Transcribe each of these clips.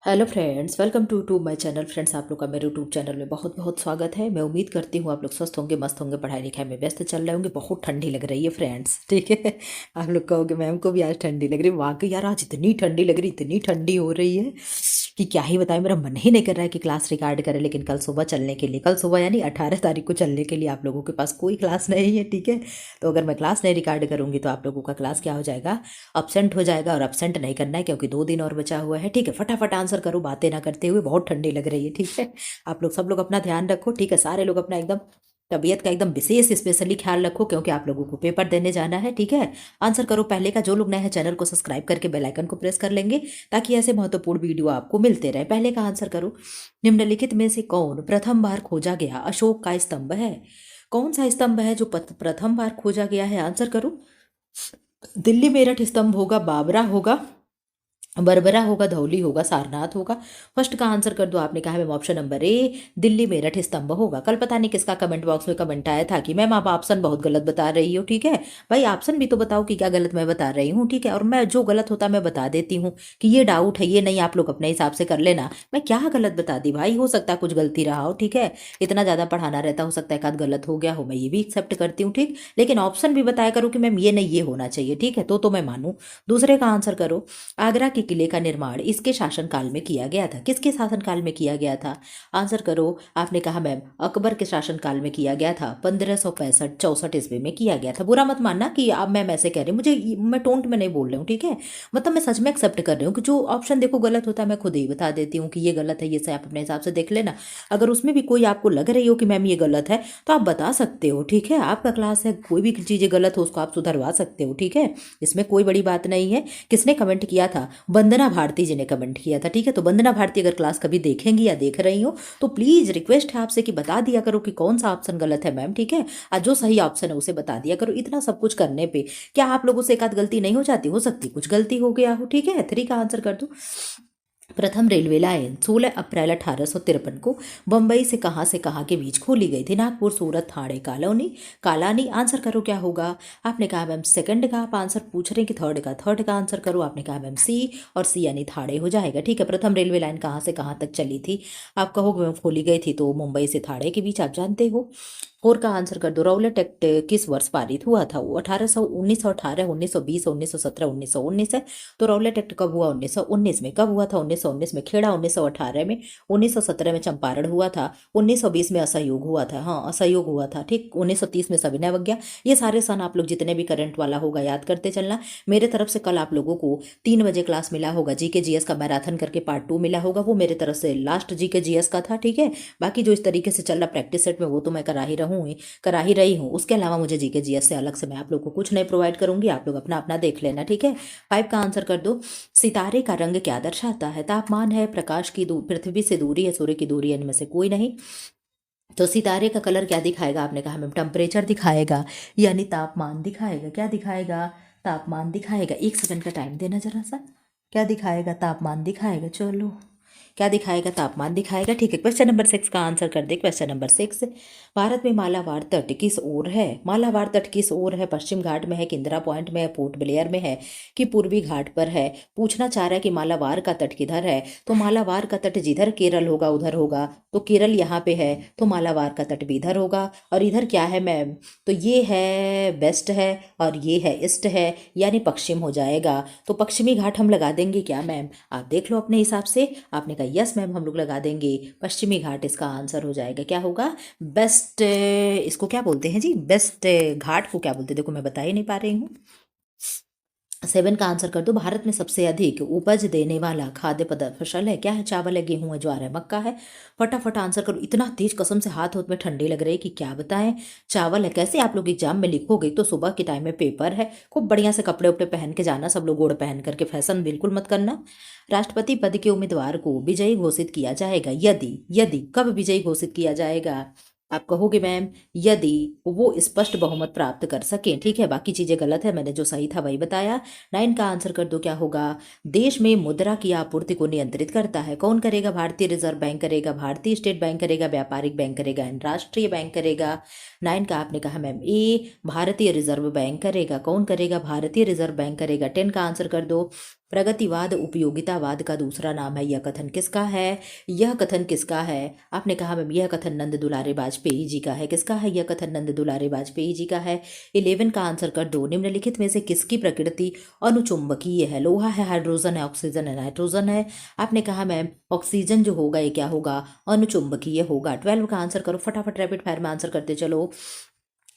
Hello friends, welcome to my channel. Friends, आप लोग का मेरे यूट्यूब चैनल में बहुत बहुत स्वागत है। मैं उम्मीद करती हूँ आप लोग स्वस्थ होंगे, मस्त होंगे, पढ़ाई लिखाई में व्यस्त चल रहे होंगे। बहुत ठंडी लग रही है फ्रेंड्स, ठीक है। आप लोग कहोगे मैम को भी आज ठंडी लग रही है। वाकई यार, आज इतनी ठंडी लग रही, इतनी ठंडी हो रही है कि क्या ही बताएं। मेरा मन ही नहीं कर रहा है कि क्लास रिकॉर्ड करें, लेकिन कल सुबह चलने के लिए, कल सुबह यानी 18 तारीख को चलने के लिए आप लोगों के पास कोई क्लास नहीं है, ठीक है। तो अगर मैं क्लास नहीं रिकॉर्ड करूँगी तो आप लोगों का क्लास क्या हो जाएगा, अब्सेंट हो जाएगा। और अब्सेंट नहीं करना है क्योंकि 2 दिन और बचा हुआ है, ठीक है। फटाफट आंसर करो, बातें ना करते हुए। बहुत ठंडी लग रही है, ठीक है। आप लोग सब लोग अपना ध्यान रखो, ठीक है। सारे लोग अपना एकदम तबीयत का एकदम विशेष स्पेशली ख्याल रखो, क्योंकि आप लोगों को पेपर देने जाना है, ठीक है। आंसर करो पहले का। जो लोग नए हैं चैनल को सब्सक्राइब करके बेल आइकन को प्रेस कर लेंगे ताकि ऐसे महत्वपूर्ण वीडियो आपको मिलते रहे। पहले का आंसर करो। निम्नलिखित में से कौन प्रथम बार खोजा गया अशोक का स्तंभ है? कौन सा स्तंभ है जो प्रथम बार खोजा गया है? आंसर करो। दिल्ली मेरठ स्तंभ होगा, बाबरा होगा, बरबरा होगा, धौली होगा, सारनाथ होगा। फर्स्ट का आंसर कर दो। आपने कहा ma'am option number A, Delhi Meerut स्तंभ होगा। कल पता नहीं किसका कमेंट बॉक्स में कमेंट आया था कि मैम आप ऑप्शन बहुत गलत बता रही हो, ठीक है। भाई ऑप्शन भी तो बताओ कि क्या गलत मैं बता रही हूँ, ठीक है। और मैं जो गलत होता मैं बता देती हूँ कि ये डाउट है, ये नहीं, आप लोग अपने हिसाब से कर लेना। मैं क्या गलत बता दी भाई, हो सकता है कुछ गलती रहा हो, ठीक है। इतना ज़्यादा पढ़ाना रहता, हो सकता है एक आध गलत हो गया हो, मैं ये भी एक्सेप्ट करती हूँ, ठीक। लेकिन ऑप्शन भी बताया करो कि मैम ये नहीं, ये होना चाहिए, ठीक है, तो मैं मानूँ। दूसरे का आंसर करो। आगरा के किले का निर्माण इसके शासनकाल में किया गया था? किसके शासनकाल में किया गया था? आंसर करो। आपने कहा मैम अकबर के शासनकाल में किया गया था। 1565-64 ईस्वी में किया गया था। बुरा मत मानना कि आप मैम ऐसे कह रही हूँ, मुझे मैं टोंट में नहीं बोल रही हूँ, ठीक है। मतलब मैं सच में एक्सेप्ट कर रही हूँ कि जो ऑप्शन देखो गलत होता है मैं खुद ही बता देती हूँ कि ये गलत है, ये से आप अपने हिसाब से देख लेना। अगर उसमें भी कोई आपको लग रही हो कि मैम ये गलत है तो आप बता सकते हो, ठीक है। आपका क्लास है, कोई भी चीज़ें गलत हो उसको आप सुधरवा सकते हो, ठीक है। इसमें कोई बड़ी बात नहीं है। किसने कमेंट किया था? वंदना भारती जी ने कमेंट किया था, ठीक है। तो वंदना भारती अगर क्लास कभी देखेंगी या देख रही हो तो प्लीज रिक्वेस्ट है आपसे कि बता दिया करो कि कौन सा ऑप्शन गलत है मैम, ठीक है। और जो सही ऑप्शन है उसे बता दिया करो। इतना सब कुछ करने पे क्या आप लोगों से एक आध गलती नहीं हो जाती? हो सकती कुछ गलती हो गया हो, ठीक है। 3 का आंसर कर दो। प्रथम रेलवे लाइन 16 अप्रैल 1853 को बम्बई से कहाँ के बीच खोली गई थी? नागपुर, सूरत, ठाणे, कालोनी, कालानी। आंसर करो क्या होगा? आपने कहा मैम सेकंड का आप आंसर पूछ रहे हैं कि थर्ड का आंसर करो। आपने कहा मैम सी, और सी यानी थाड़े हो जाएगा, ठीक है। प्रथम रेलवे लाइन कहाँ से कहाँ तक चली थी? आप कहोगे मैम खोली गई थी तो मुंबई से थाड़े के बीच, आप जानते हो। फोर का आंसर कर दो। रौलट एक्ट किस वर्ष पारित हुआ था? वो 1918, 1920, 1917, 1919 है। तो रौलट एक्ट कब हुआ? 1919 में। कब हुआ था? 1919 में खेड़ा, 1918 में, 1917 में चंपारण हुआ था, 1920 में असहयोग हुआ था। हाँ, असहयोग हुआ था, ठीक। 1930 में सविनय अवज्ञा। ये सारे सन आप लोग जितने भी करंट वाला होगा याद करते चलना। मेरे तरफ से कल आप लोगों को 3 बजे क्लास मिला होगा, जीके जीएस का मैराथन करके पार्ट 2 मिला होगा। वो मेरे तरफ से लास्ट जीके जीएस का था, ठीक है। बाकी जो इस तरीके से चल रहा प्रैक्टिस सेट में वो तो मैं करा ही रही हूँ। उसके अलावा मुझे जीके जीएस से अलग से मैं आप लोग को कुछ नहीं प्रोवाइड करूंगी, आप लोग अपना अपना देख लेना, ठीक है। 5 का आंसर कर दो। सितारे का रंग क्या दर्शाता है? तापमान है, प्रकाश की पृथ्वी से दूरी है, सूर्य की दूरी है, इनमें से कोई नहीं। तो सितारे का कलर क्या दिखाएगा? आपने कहा मैम टेम्परेचर दिखाएगा, यानी तापमान दिखाएगा। क्या दिखाएगा? तापमान दिखाएगा। 1 सेकंड का टाइम देना जरा सा। क्या दिखाएगा? तापमान दिखाएगा। चलो, क्या दिखाएगा? तापमान दिखाएगा, ठीक है। क्वेश्चन नंबर 6 का आंसर कर दे। क्वेश्चन नंबर 6, भारत में मालाबार तट किस ओर है? मालाबार तट किस ओर है? पश्चिम घाट में है कि इंदिरा पॉइंट में है, पोर्ट ब्लेयर में है कि पूर्वी घाट पर है? पूछना चाह रहा है कि मालाबार का तट किधर है। तो मालाबार का तट जिधर केरल होगा उधर होगा। तो केरल यहाँ पे है तो मालाबार का तट भी इधर होगा। और इधर क्या है मैम? तो ये है वेस्ट है और ये है ईस्ट है, यानी पश्चिम हो जाएगा। तो पश्चिमी घाट हम लगा देंगे क्या मैम? आप देख लो अपने हिसाब से। आपने कहा यस मैम हम लोग लगा देंगे पश्चिमी घाट, इसका आंसर हो जाएगा। क्या होगा? बेस्ट, इसको क्या बोलते हैं जी? बेस्ट घाट को क्या बोलते हैं? देखो मैं बता ही नहीं पा रही हूँ। 7 का आंसर कर दो। भारत में सबसे अधिक उपज देने वाला खाद्य पदार्थ फसल है? क्या है? चावल है, गेहूं है, ज्वार है, मक्का है? फटाफट आंसर करो। इतना तेज कसम से हाथ होत में ठंडी लग रही है कि क्या बताएं। चावल है। कैसे आप लोग एग्जाम में लिखोगे? तो सुबह के टाइम में पेपर है, खूब बढ़िया से कपड़े उपड़े पहन के जाना, सब लोग गोड़ पहन करके, फैशन बिल्कुल मत करना। राष्ट्रपति पद के उम्मीदवार को विजयी घोषित किया जाएगा? यदि यदि कब विजयी घोषित किया जाएगा? आप कहोगे मैम यदि वो स्पष्ट बहुमत प्राप्त कर सके, ठीक है। बाकी चीजें गलत है, मैंने जो सही था वही बताया। 9 का आंसर कर दो। क्या होगा? देश में मुद्रा की आपूर्ति को नियंत्रित करता है? कौन करेगा? भारतीय रिजर्व बैंक करेगा, भारतीय स्टेट बैंक करेगा, व्यापारिक बैंक करेगा, राष्ट्रीय बैंक करेगा? 9 का आपने कहा मैम ए, भारतीय रिजर्व बैंक करेगा। कौन करेगा? भारतीय रिजर्व बैंक करेगा। 10 का आंसर कर दो। प्रगतिवाद उपयोगितावाद का दूसरा नाम है। यह कथन किसका है? यह कथन किसका है? आपने कहा मैम यह कथन नंद दुलारे वाजपेयी जी का है। किसका है यह कथन? नंद दुलारे वाजपेयी जी का है। 11 का आंसर कर दो। निम्नलिखित में से किसकी प्रकृति अनुचुंबकीय है? लोहा है, हाइड्रोजन है, ऑक्सीजन है, नाइट्रोजन है। आपने कहा मैम ऑक्सीजन जो होगा ये क्या होगा? अनुचुंबकीय होगा। 12 का आंसर करो फटाफट, रैपिड फायर में आंसर करते चलो।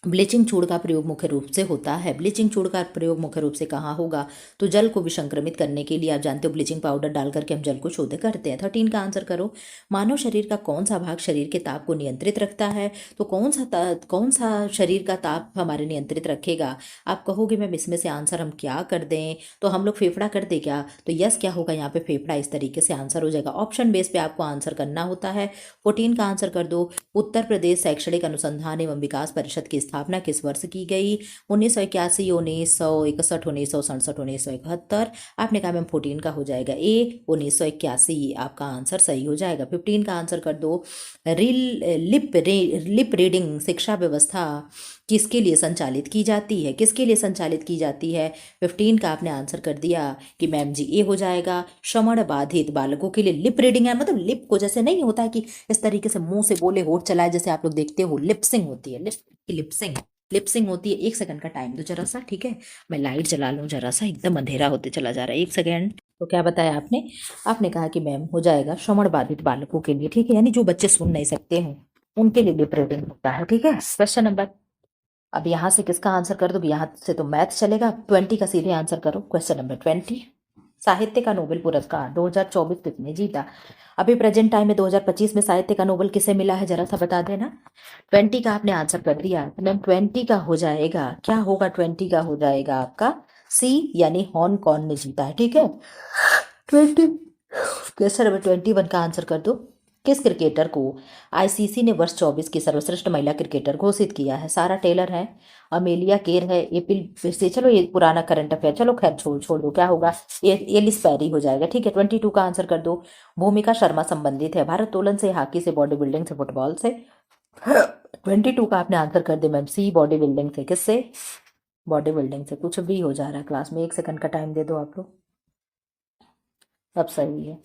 ब्लीचिंग चूड़ का प्रयोग मुख्य रूप से होता है। ब्लीचिंग चूड़ का प्रयोग मुख्य रूप से कहाँ होगा? तो जल को विसंक्रमित करने के लिए आप जानते हो ब्लीचिंग पाउडर डाल करके हम जल को शुद्ध करते हैं। 13 का आंसर करो। मानव शरीर का कौन सा भाग शरीर के ताप को नियंत्रित रखता है? तो कौन सा शरीर का ताप हमारे नियंत्रित रखेगा? आप कहोगे मैम इसमें से आंसर हम क्या कर दें? तो हम लोग फेफड़ा कर दे क्या? तो यस क्या होगा यहाँ पे? फेफड़ा। इस तरीके से आंसर हो जाएगा। ऑप्शन बेस पे आपको आंसर करना होता है। 14 का आंसर कर दो। उत्तर प्रदेश शैक्षणिक अनुसंधान एवं विकास परिषद की स्थापना किस वर्ष की गई? 1981, 1961, 1967, 1971। आपने कहा मैम 14 का हो जाएगा ए, 1981 आपका आंसर सही हो जाएगा। 15 का आंसर कर दो। लिप रीडिंग शिक्षा व्यवस्था किसके लिए संचालित की जाती है? किसके लिए संचालित की जाती है? 15 का आपने आंसर कर दिया कि मैम जी ए हो जाएगा। श्रवण बाधित बालकों के लिए लिप रीडिंग है, मतलब लिप को जैसे नहीं होता है कि इस तरीके से मुंह से बोले होठ चलाए, जैसे आप लोग देखते हो लिपसिंग होती है, लिपसिंग लिपसिंग होती है। 1 सेकंड का टाइम दो जरा सा, ठीक है? मैं लाइट जला लूँ जरा सा, एकदम अंधेरा होते चला जा रहा है। 1 सेकंड। तो क्या बताया आपने? आपने कहा कि मैम हो जाएगा श्रवण बाधित बालकों के लिए, ठीक है, यानी जो बच्चे सुन नहीं सकते हो उनके लिए लिप रीडिंग होता है, ठीक है? क्वेश्चन नंबर, अब यहाँ से किसका आंसर कर दो? यहाँ से तो मैथ चलेगा। 20 का सीधे आंसर करो। क्वेश्चन नंबर 20, साहित्य का नोबेल पुरस्कार 2024 किसने जीता? अभी प्रेजेंट टाइम में 2025 में साहित्य का नोबेल किसे मिला है, जरा सा बता देना। 20 का आपने आंसर कर दिया मैम। 20 का हो जाएगा, क्या होगा? 20 का हो जाएगा आपका सी, यानी हॉन कॉन ने जीता है, ठीक है? 20। क्वेश्चन नंबर 21 का आंसर कर दो। किस क्रिकेटर को आईसीसी ने वर्ष 24 की सर्वश्रेष्ठ महिला क्रिकेटर घोषित किया है? सारा टेलर है, अमेलिया केर है, एपिल से, चलो ये पुराना करंट अफेयर, चलो खैर छोड़ छोड़ दो, क्या होगा? एलिस पैरी हो जाएगा, ठीक है? 22 का आंसर कर दो। भूमिका शर्मा संबंधित है भारोत्तोलन से, हॉकी से, बॉडी बिल्डिंग से, फुटबॉल से। 22 का आपने आंसर कर दिया मैम सी, बॉडी बिल्डिंग से। किससे? बॉडी बिल्डिंग से। कुछ भी हो जा रहा है क्लास में, 1 सेकंड का टाइम दे दो आप लोग। अब सही है।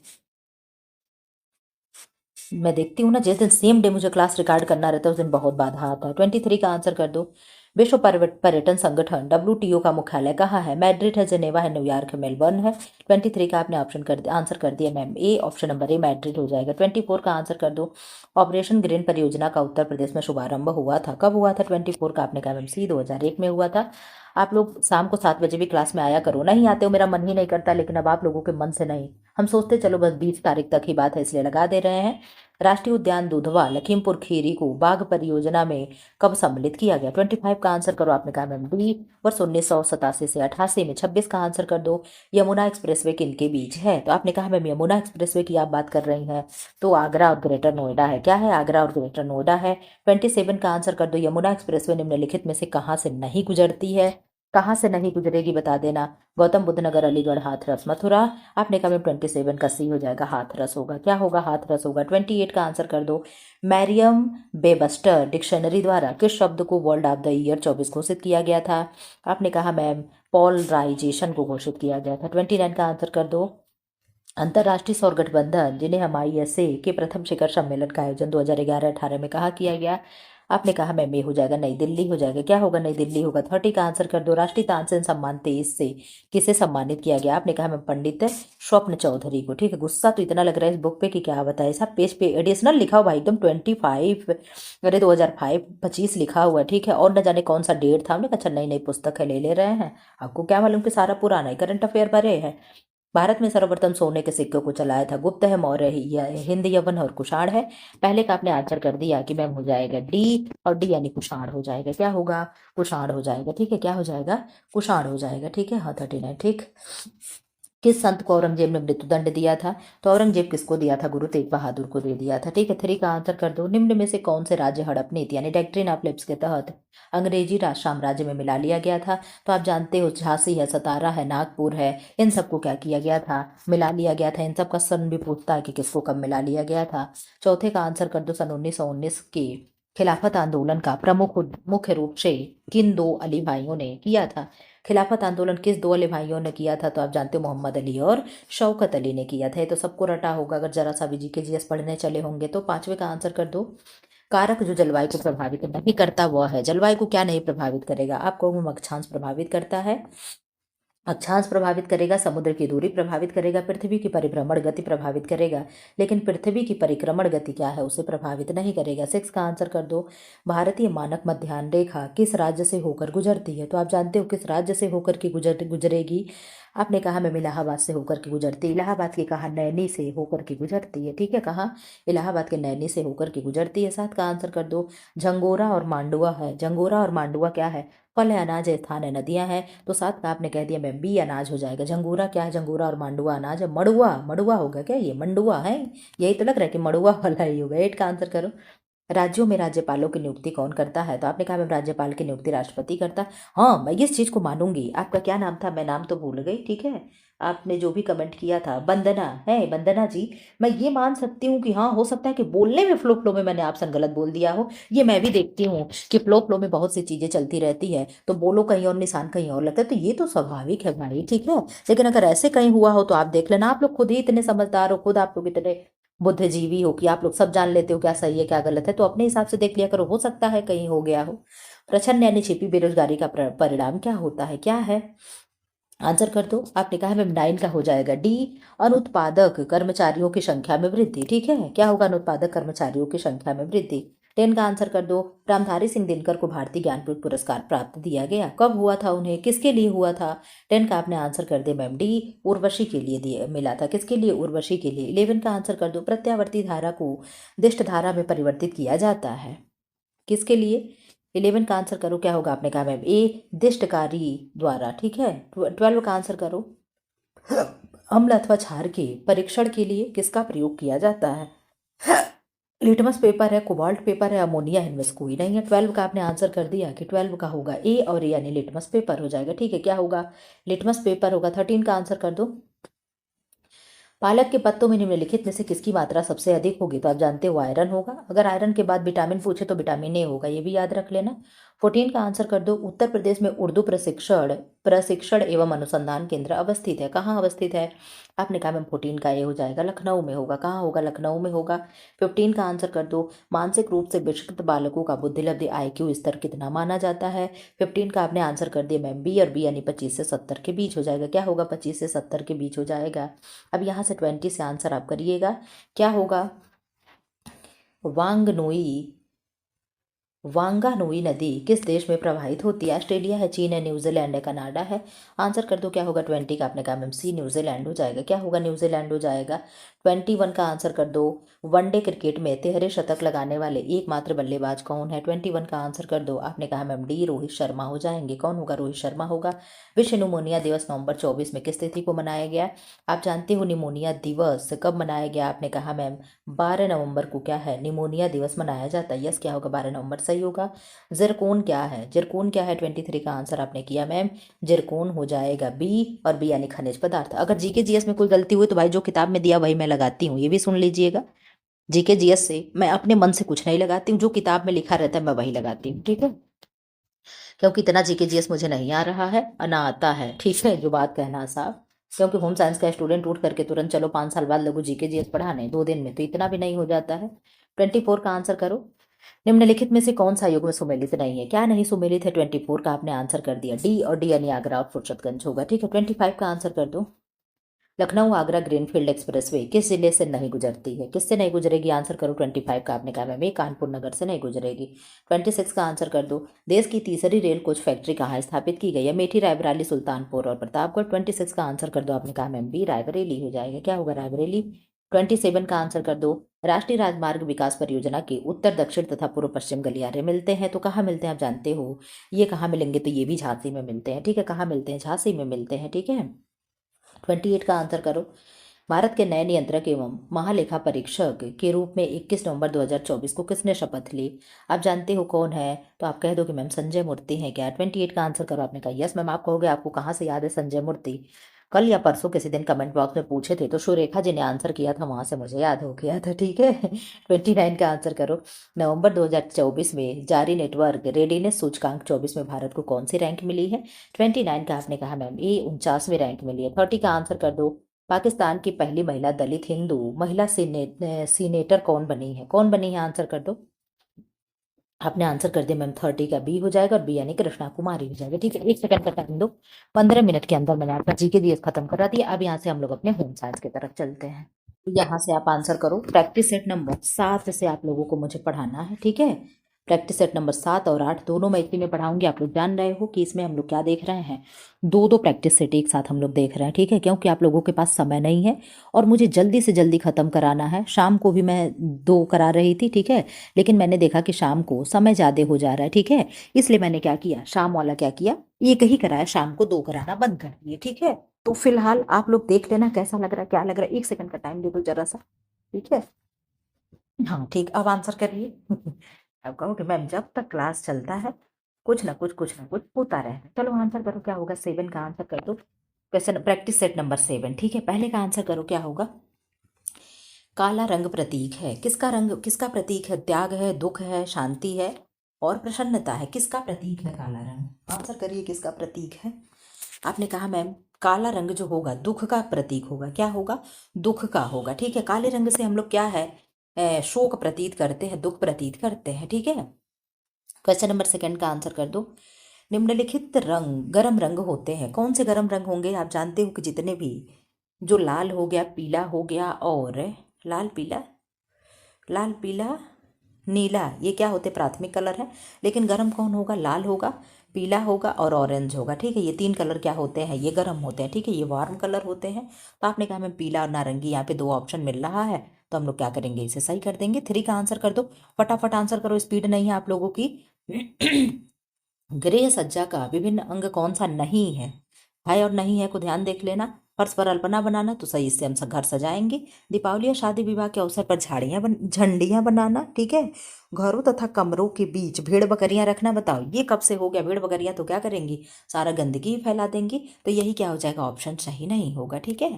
मैं देखती हूँ ना, जिस दिन सेम डे मुझे क्लास रिकॉर्ड करना रहता है उस दिन बहुत बाधा आता है। 23 का आंसर कर दो। विश्व पर्यटन संगठन WTO का मुख्यालय कहाँ है? मैड्रिड है, जेनेवा है, न्यूयॉर्क है, मेलबर्न है। 23 का आपने आंसर कर दिया ma'am A, option number A Madrid हो जाएगा। 24 का आंसर कर दो। ऑपरेशन ग्रीन परियोजना का उत्तर प्रदेश में शुभारंभ हुआ था, कब हुआ था? 24 का आपने कहा मैम सी, 2001 में हुआ था। आप लोग शाम को 7 बजे भी क्लास में आया करो। नहीं आते हो, मेरा मन ही नहीं करता, लेकिन अब आप लोगों के मन से नहीं, हम सोचते चलो बस 20 तारीख तक ही बात है इसलिए लगा दे रहे हैं। राष्ट्रीय उद्यान दुधवा लखीमपुर खीरी को बाघ परियोजना में कब सम्मिलित किया गया? 25 का आंसर करो। आपने कहा मैम बी, वर्ष 1987 से 88 में। 26 का आंसर कर दो। यमुना एक्सप्रेसवे किनके बीच है? तो आपने कहा मैम यमुना एक्सप्रेसवे की आप बात कर रही हैं, तो आगरा और ग्रेटर नोएडा है। क्या है? आगरा और ग्रेटर नोएडा है। 27 का आंसर कर दो। यमुना एक्सप्रेसवे निम्नलिखित में से कहाँ से नहीं गुजरती है? कहाँ से नहीं गुजरेगी बता देना। गौतम बुद्ध नगर, अलीगढ़, हाथरस, मथुरा। आपने कहा मैम 27 का सी हो जाएगा, हाथरस होगा। क्या होगा? हाथरस होगा। 28 का आंसर कर दो। मैरियम वेबस्टर डिक्शनरी द्वारा किस शब्द को वर्ल्ड ऑफ द ईयर 24 घोषित किया गया था? आपने कहा मैम पॉलराइजेशन को घोषित किया गया था। 29 का आंसर कर दो। अंतर्राष्ट्रीय सौर गठबंधन जिन्हें हम ISA के प्रथम शिखर सम्मेलन का आयोजन 2011-18 में कहा किया गया? आपने कहा मैम ये हो जाएगा, नई दिल्ली हो जाएगा। क्या होगा? नई दिल्ली होगा। 30 का आंसर कर दो। राष्ट्रीय तानसेन सम्मान 23 से किसे सम्मानित किया गया? आपने कहा मैम पंडित स्वप्न चौधरी को, ठीक है? गुस्सा तो इतना लग रहा है इस बुक पे कि क्या बताए। सब पेज पे एडिशनल लिखा हुआ एकदम 25, अरे 2025 लिखा हुआ है, ठीक है? और न जाने कौन सा डेट था। हमने कहा अच्छा नई नई पुस्तक है, ले ले रहे हैं। आपको क्या मालूम कि सारा पुराना ही करंट अफेयर भरे है। भारत में सर्वप्रथम सोने के सिक्के को चलाया था? गुप्त है, मौर्य है, हिंद, यवन और कुषाण है। पहले का आपने आंसर कर दिया कि मैम हो जाएगा डी, और डी यानी कुषाण हो जाएगा। क्या होगा? कुषाण हो जाएगा, ठीक है? क्या हो जाएगा? कुषाण हो जाएगा, ठीक है? हाँ 39, ठीक। किस संत को औरंगजेब ने मृत्युदंड दिया था? तो औरंगजेब किसको दिया था? गुरु तेग बहादुर को दे दिया था, ठीक है? 3 का आंसर कर दो। निम्न में से कौन से राज्य हड़प नीति यानी डॉक्ट्रिन ऑफ लिप्स के तहत अंग्रेजी राज साम्राज्य में मिला लिया गया था? तो आप जानते हो झांसी है, सतारा है, नागपुर है, इन सबको क्या किया गया था? मिला लिया गया था। इन सब का सन भी पूछता है कि किसको कब मिला लिया गया था। 4 का आंसर कर दो। सन 1919 के खिलाफत आंदोलन का प्रमुख मुख्य रूप से किन दो अली भाइयों ने किया था? खिलाफत आंदोलन किस दो अली भाइयों ने किया था? तो आप जानते हो मोहम्मद अली और शौकत अली ने किया था। ये तो सबको रटा होगा अगर जरा सा भी जीके जीएस पढ़ने चले होंगे तो। पांचवे का आंसर कर दो। कारक जो जलवायु को प्रभावित नहीं करता वह है। जलवायु को क्या नहीं प्रभावित करेगा? आप कहोगे अक्षांश प्रभावित करता है। अक्षांश प्रभावित करेगा, समुद्र की दूरी प्रभावित करेगा, पृथ्वी की परिभ्रमण गति प्रभावित करेगा, लेकिन पृथ्वी की परिक्रमण गति क्या है उसे प्रभावित नहीं करेगा। 6 का आंसर कर दो। भारतीय मानक मध्याह्न रेखा किस राज्य से होकर गुजरती है? तो आप जानते हो किस राज्य से होकर के गुजरेगी। आपने कहा मैम इलाहाबाद से होकर के गुजरती। इलाहाबाद की कहा नैनी से होकर के गुजरती है। ठीक है, कहाँ? इलाहाबाद के नैनी से होकर के गुजरती है। 7 का आंसर कर दो। झंगोरा और मांडुआ है। झंगोरा और मांडुआ क्या है? फल है, अनाज है, स्थान है, नदियां हैं। तो 7 का आपने कह दिया मैम बी अनाज हो जाएगा। झंगोरा क्या है? झंगोरा और मांडुआ अनाज है। मड़ुआ, मड़ुआ होगा क्या? ये मंडुआ है, यही तो लग रहा है कि मड़ुआ वाला ही होगा। 8 का आंसर करो। राज्यों में राज्यपालों की नियुक्ति कौन करता है? तो आपने कहा मैम राज्यपाल की नियुक्ति राष्ट्रपति करता। हाँ, मैं इस चीज को मानूंगी। आपका क्या नाम था? मैं नाम तो भूल गई। ठीक है, आपने जो भी कमेंट किया था, वंदना है, वंदना जी। मैं ये मान सकती हूँ कि हाँ हो सकता है कि बोलने में फ्लो फ्लो में मैंने ऑप्शन गलत बोल दिया हो। ये मैं भी देखती हूँ कि फ्लो फ्लो में बहुत सी चीजें चलती रहती है, तो बोलो कहीं और निशान कहीं और लगता है, तो ये तो स्वाभाविक है भाई। ठीक है, लेकिन अगर ऐसे कहीं हुआ हो तो आप देख लेना। आप लोग खुद ही इतने समझदार हो, खुद आप लोग इतने बुद्धिजीवी हो कि आप लोग सब जान लेते हो क्या सही है क्या गलत है, तो अपने हिसाब से देख लिया करो, हो सकता है कहीं हो गया हो। प्रछन्न यानी छिपी बेरोजगारी का परिणाम क्या होता है? क्या है? आंसर कर दो। आपने कहा मैम 9 का हो जाएगा डी, अनुत्पादक कर्मचारियों की संख्या में वृद्धि। ठीक है, क्या होगा? अनुत्पादक कर्मचारियों की संख्या में वृद्धि। 10 का आंसर कर दो। रामधारी सिंह दिनकर को भारतीय ज्ञानपीठ पुरस्कार प्राप्त दिया गया, कब हुआ था उन्हें, किसके लिए हुआ था? 10 का आपने आंसर कर दिया मैम डी, उर्वशी के लिए दिए मिला था। किसके लिए? उर्वशी के लिए। 11 का आंसर कर दो। प्रत्यावर्ती धारा को दिष्ट धारा में परिवर्तित किया जाता है, किसके लिए? 11 का आंसर करो, क्या होगा? आपने कहा मैम ए, दिष्टकारी द्वारा। ठीक है, 12 का आंसर करो। अम्ल अथवा क्षार के परीक्षण के लिए किसका प्रयोग किया जाता है? लिटमस पेपर है, कोबाल्ट पेपर है, अमोनिया, इनमें से कोई नहीं है। 12 का आपने आंसर कर दिया कि 12 का होगा ए और ए यानी लिटमस पेपर हो जाएगा। ठीक है, क्या होगा? लिटमस पेपर होगा। 13 का आंसर कर दो। पालक के पत्तों में निम्नलिखित में से किसकी मात्रा सबसे अधिक होगी? तो आप जानते हो आयरन होगा। अगर आयरन के बाद विटामिन पूछे तो विटामिन ए होगा, ये भी याद रख लेना। 14 का आंसर कर दो। उत्तर प्रदेश में उर्दू प्रशिक्षण प्रशिक्षण एवं अनुसंधान केंद्र अवस्थित है, कहाँ अवस्थित है? आपने कहा मैम 14 का ए हो जाएगा, लखनऊ में होगा। कहाँ होगा? लखनऊ में होगा। 15 का आंसर कर दो। मानसिक रूप से विक्षिप्त बालकों का बुद्धिलब्धि IQ स्तर कितना माना जाता है? 15 का आपने आंसर कर दिया मैम बी, और बी यानी 25 से 70 के बीच हो जाएगा। क्या होगा? 25 से 70 के बीच हो जाएगा। अब यहाँ से 20 से आंसर आप करिएगा, क्या होगा? वांगनोई वांगानोई नदी किस देश में प्रवाहित होती है? ऑस्ट्रेलिया है, चीन है, न्यूजीलैंड है, कनाडा है। आंसर कर दो, क्या होगा? 20 का आपने कहा मैम सी, न्यूजीलैंड हो जाएगा। क्या होगा? न्यूजीलैंड हो जाएगा। 21 का आंसर कर दो। वनडे क्रिकेट में तिहरे शतक लगाने वाले एकमात्र बल्लेबाज कौन है? 21 का आंसर कर दो। आपने कहा मैम डी, रोहित शर्मा हो जाएंगे। कौन होगा? रोहित शर्मा होगा। विश्व निमोनिया दिवस नवंबर 24 में किस तिथि को मनाया गया? आप जानते हो निमोनिया दिवस कब मनाया गया? आपने कहा मैम 12 नवंबर को क्या है? निमोनिया दिवस मनाया जाता है। यस, क्या होगा? 12 नवंबर सही होगा। जिरकोन क्या है? जिरकोन क्या है? 23 का आंसर आपने किया मैम, जिरकोन हो जाएगा बी, और बी यानी खनिज पदार्थ। अगर जीके जीएस में कोई गलती हुई तो भाई जो किताब में दिया वही मैं लगाती हूँ, ये भी सुन लीजिएगा। जीके जीएस से मैं अपने मन से कुछ नहीं लगाती हूँ, जो किताब में लिखा रहता है मैं वही लगाती हूँ। ठीक है, क्योंकि इतना जीके जीएस मुझे नहीं आ रहा है, ना आता है। ठीक है, जो बात कहना साहब, क्योंकि होम साइंस का स्टूडेंट उठ करके तुरंत चलो 5 साल बाद लगो जीके जीएस पढ़ाने 2 दिन में, तो इतना भी नहीं हो जाता है। 24 का आंसर करो। निम्नलिखित में से कौन सा युग में सुमेलित नहीं है? क्या नहीं सुमेलित है? 24 का आपने आंसर कर दिया डी, और डी यानी आगरा और फुर्सतगंज होगा। ठीक है, 25 का आंसर कर दो। लखनऊ आगरा ग्रीनफील्ड एक्सप्रेसवे किस जिले से नहीं गुजरती है? किससे नहीं गुजरेगी? आंसर करो। 25 का आपने कहा मैम कानपुर नगर से नहीं गुजरेगी। 26 का आंसर कर दो। देश की तीसरी रेल कोच फैक्ट्री कहाँ स्थापित की गई है? मेठी, रायबरेली, सुल्तानपुर और प्रतापगढ़। 26 का आंसर कर दो। आपने कहा मैम बी, रायबरेली हो जाएगा। क्या होगा? रायबरेली। 27 का आंसर कर दो। राष्ट्रीय राजमार्ग विकास परियोजना के उत्तर दक्षिण तथा पूर्व पश्चिम गलियारे मिलते हैं, तो कहाँ मिलते हैं? आप जानते हो ये कहाँ मिलेंगे? तो ये भी झांसी में मिलते हैं। ठीक है, कहाँ मिलते हैं? झांसी में मिलते हैं। ठीक है, 28 का आंसर करो। भारत के नए नियंत्रक एवं महालेखा परीक्षक के रूप में 21 नवंबर 2024 को किसने शपथ ली? आप जानते हो कौन है? तो आप कह दो कि मैम संजय मूर्ति हैं क्या? 28 का आंसर करो। आपने कहा यस मैम। आप कहोगे आपको कहाँ से याद है संजय मूर्ति? कल या परसों किसी दिन कमेंट बॉक्स में पूछे थे, तो सुरेखा जी ने आंसर किया था, वहां से मुझे याद हो गया था। ठीक है। 29 का आंसर करो। नवंबर 2024 में जारी नेटवर्क रेडीनेस सूचकांक 24 में भारत को कौन सी रैंक मिली है? 29 का आपने कहा मैम ये 49वीं रैंक मिली है। 30 का आंसर कर दो। पाकिस्तान की पहली महिला दलित हिंदू महिला सीनेटर कौन बनी है? कौन बनी है? आंसर कर दो। आपने आंसर कर दिया मैम। 30 का बी हो जाएगा, और बी यानी कृष्णा कुमारी हो जाएगा। ठीक है, 1 सेकंड का टाइम दो। 15 मिनट के अंदर मैंने आपका जीके दिए खत्म करा दिया। अब यहाँ से हम लोग अपने होम साइंस की तरफ चलते हैं। तो यहाँ से आप आंसर करो। प्रैक्टिस सेट नंबर 7 से आप लोगों को मुझे पढ़ाना है। ठीक है, प्रैक्टिस सेट नंबर 7 और 8 दोनों मैं इसी में पढ़ाऊंगी। आप लोग जान रहे हो कि इसमें हम लोग क्या देख रहे हैं, दो दो प्रैक्टिस सेट एक साथ हम लोग देख रहे हैं। ठीक है, क्योंकि आप लोगों के पास समय नहीं है और मुझे जल्दी से जल्दी ख़त्म कराना है। शाम को भी मैं 2 करा रही थी, ठीक है, लेकिन मैंने देखा कि शाम को समय ज़्यादा हो जा रहा है। ठीक है, इसलिए मैंने क्या किया, शाम वाला क्या किया, एक ही कराया, शाम को 2 कराना बंद कर दिए। ठीक है, तो फिलहाल आप लोग देख लेना कैसा लग रहा है, क्या लग रहा है। 1 सेकंड का टाइम दे दो जरा सा। ठीक है, हाँ ठीक, अब आंसर करिए। अब कहो कि मैम जब तक क्लास चलता है कुछ ना कुछ होता रहता है। चलो आंसर करो, क्या होगा? 7 का आंसर कर दो। Question practice set number 7। ठीक है, पहले का आंसर करो, क्या होगा? काला रंग प्रतीक है, किसका रंग, किसका प्रतीक है? त्याग है, दुख है, शांति है और प्रसन्नता है। किसका प्रतीक है काला रंग? आंसर करिए, किसका प्रतीक है? आपने कहा मैम काला रंग जो होगा दुख का प्रतीक होगा। क्या होगा? दुख का होगा। ठीक है, काले रंग से हम लोग क्या है, शोक प्रतीत करते हैं, दुख प्रतीत करते हैं। ठीक है, क्वेश्चन नंबर 2 का आंसर कर दो। निम्नलिखित रंग गर्म रंग होते हैं, कौन से गर्म रंग होंगे? आप जानते हो कि जितने भी, जो लाल हो गया, पीला हो गया, और लाल पीला, लाल पीला नीला, ये क्या होते? प्राथमिक कलर है। लेकिन गर्म कौन होगा? लाल होगा, पीला होगा और ऑरेंज होगा। ठीक है, ये 3 कलर क्या होते हैं? ये गर्म होते हैं। ठीक है, ये वार्म कलर होते हैं। तो आपने कहा मैं पीला और नारंगी, यहाँ पे 2 ऑप्शन मिल रहा है, तो हम लोग क्या करेंगे, इसे सही कर देंगे। 3 का आंसर कर दो, फटाफट आंसर करो, स्पीड नहीं है आप लोगों की। गृह सज्जा का विभिन्न अंग कौन सा नहीं है? है और नहीं है को ध्यान देख लेना। फर्श पर अल्पना बनाना, तो सही से हम घर सजाएंगे। दीपावली या शादी विवाह के अवसर पर झंडियां बनाना। ठीक है, घरों तथा कमरों के बीच भेड़ बकरियां रखना। बताओ ये कब से हो गया? भेड़ बकरियां तो क्या करेंगी, सारा गंदगी फैला देंगी। तो यही क्या हो जाएगा, ऑप्शन सही नहीं होगा। ठीक है,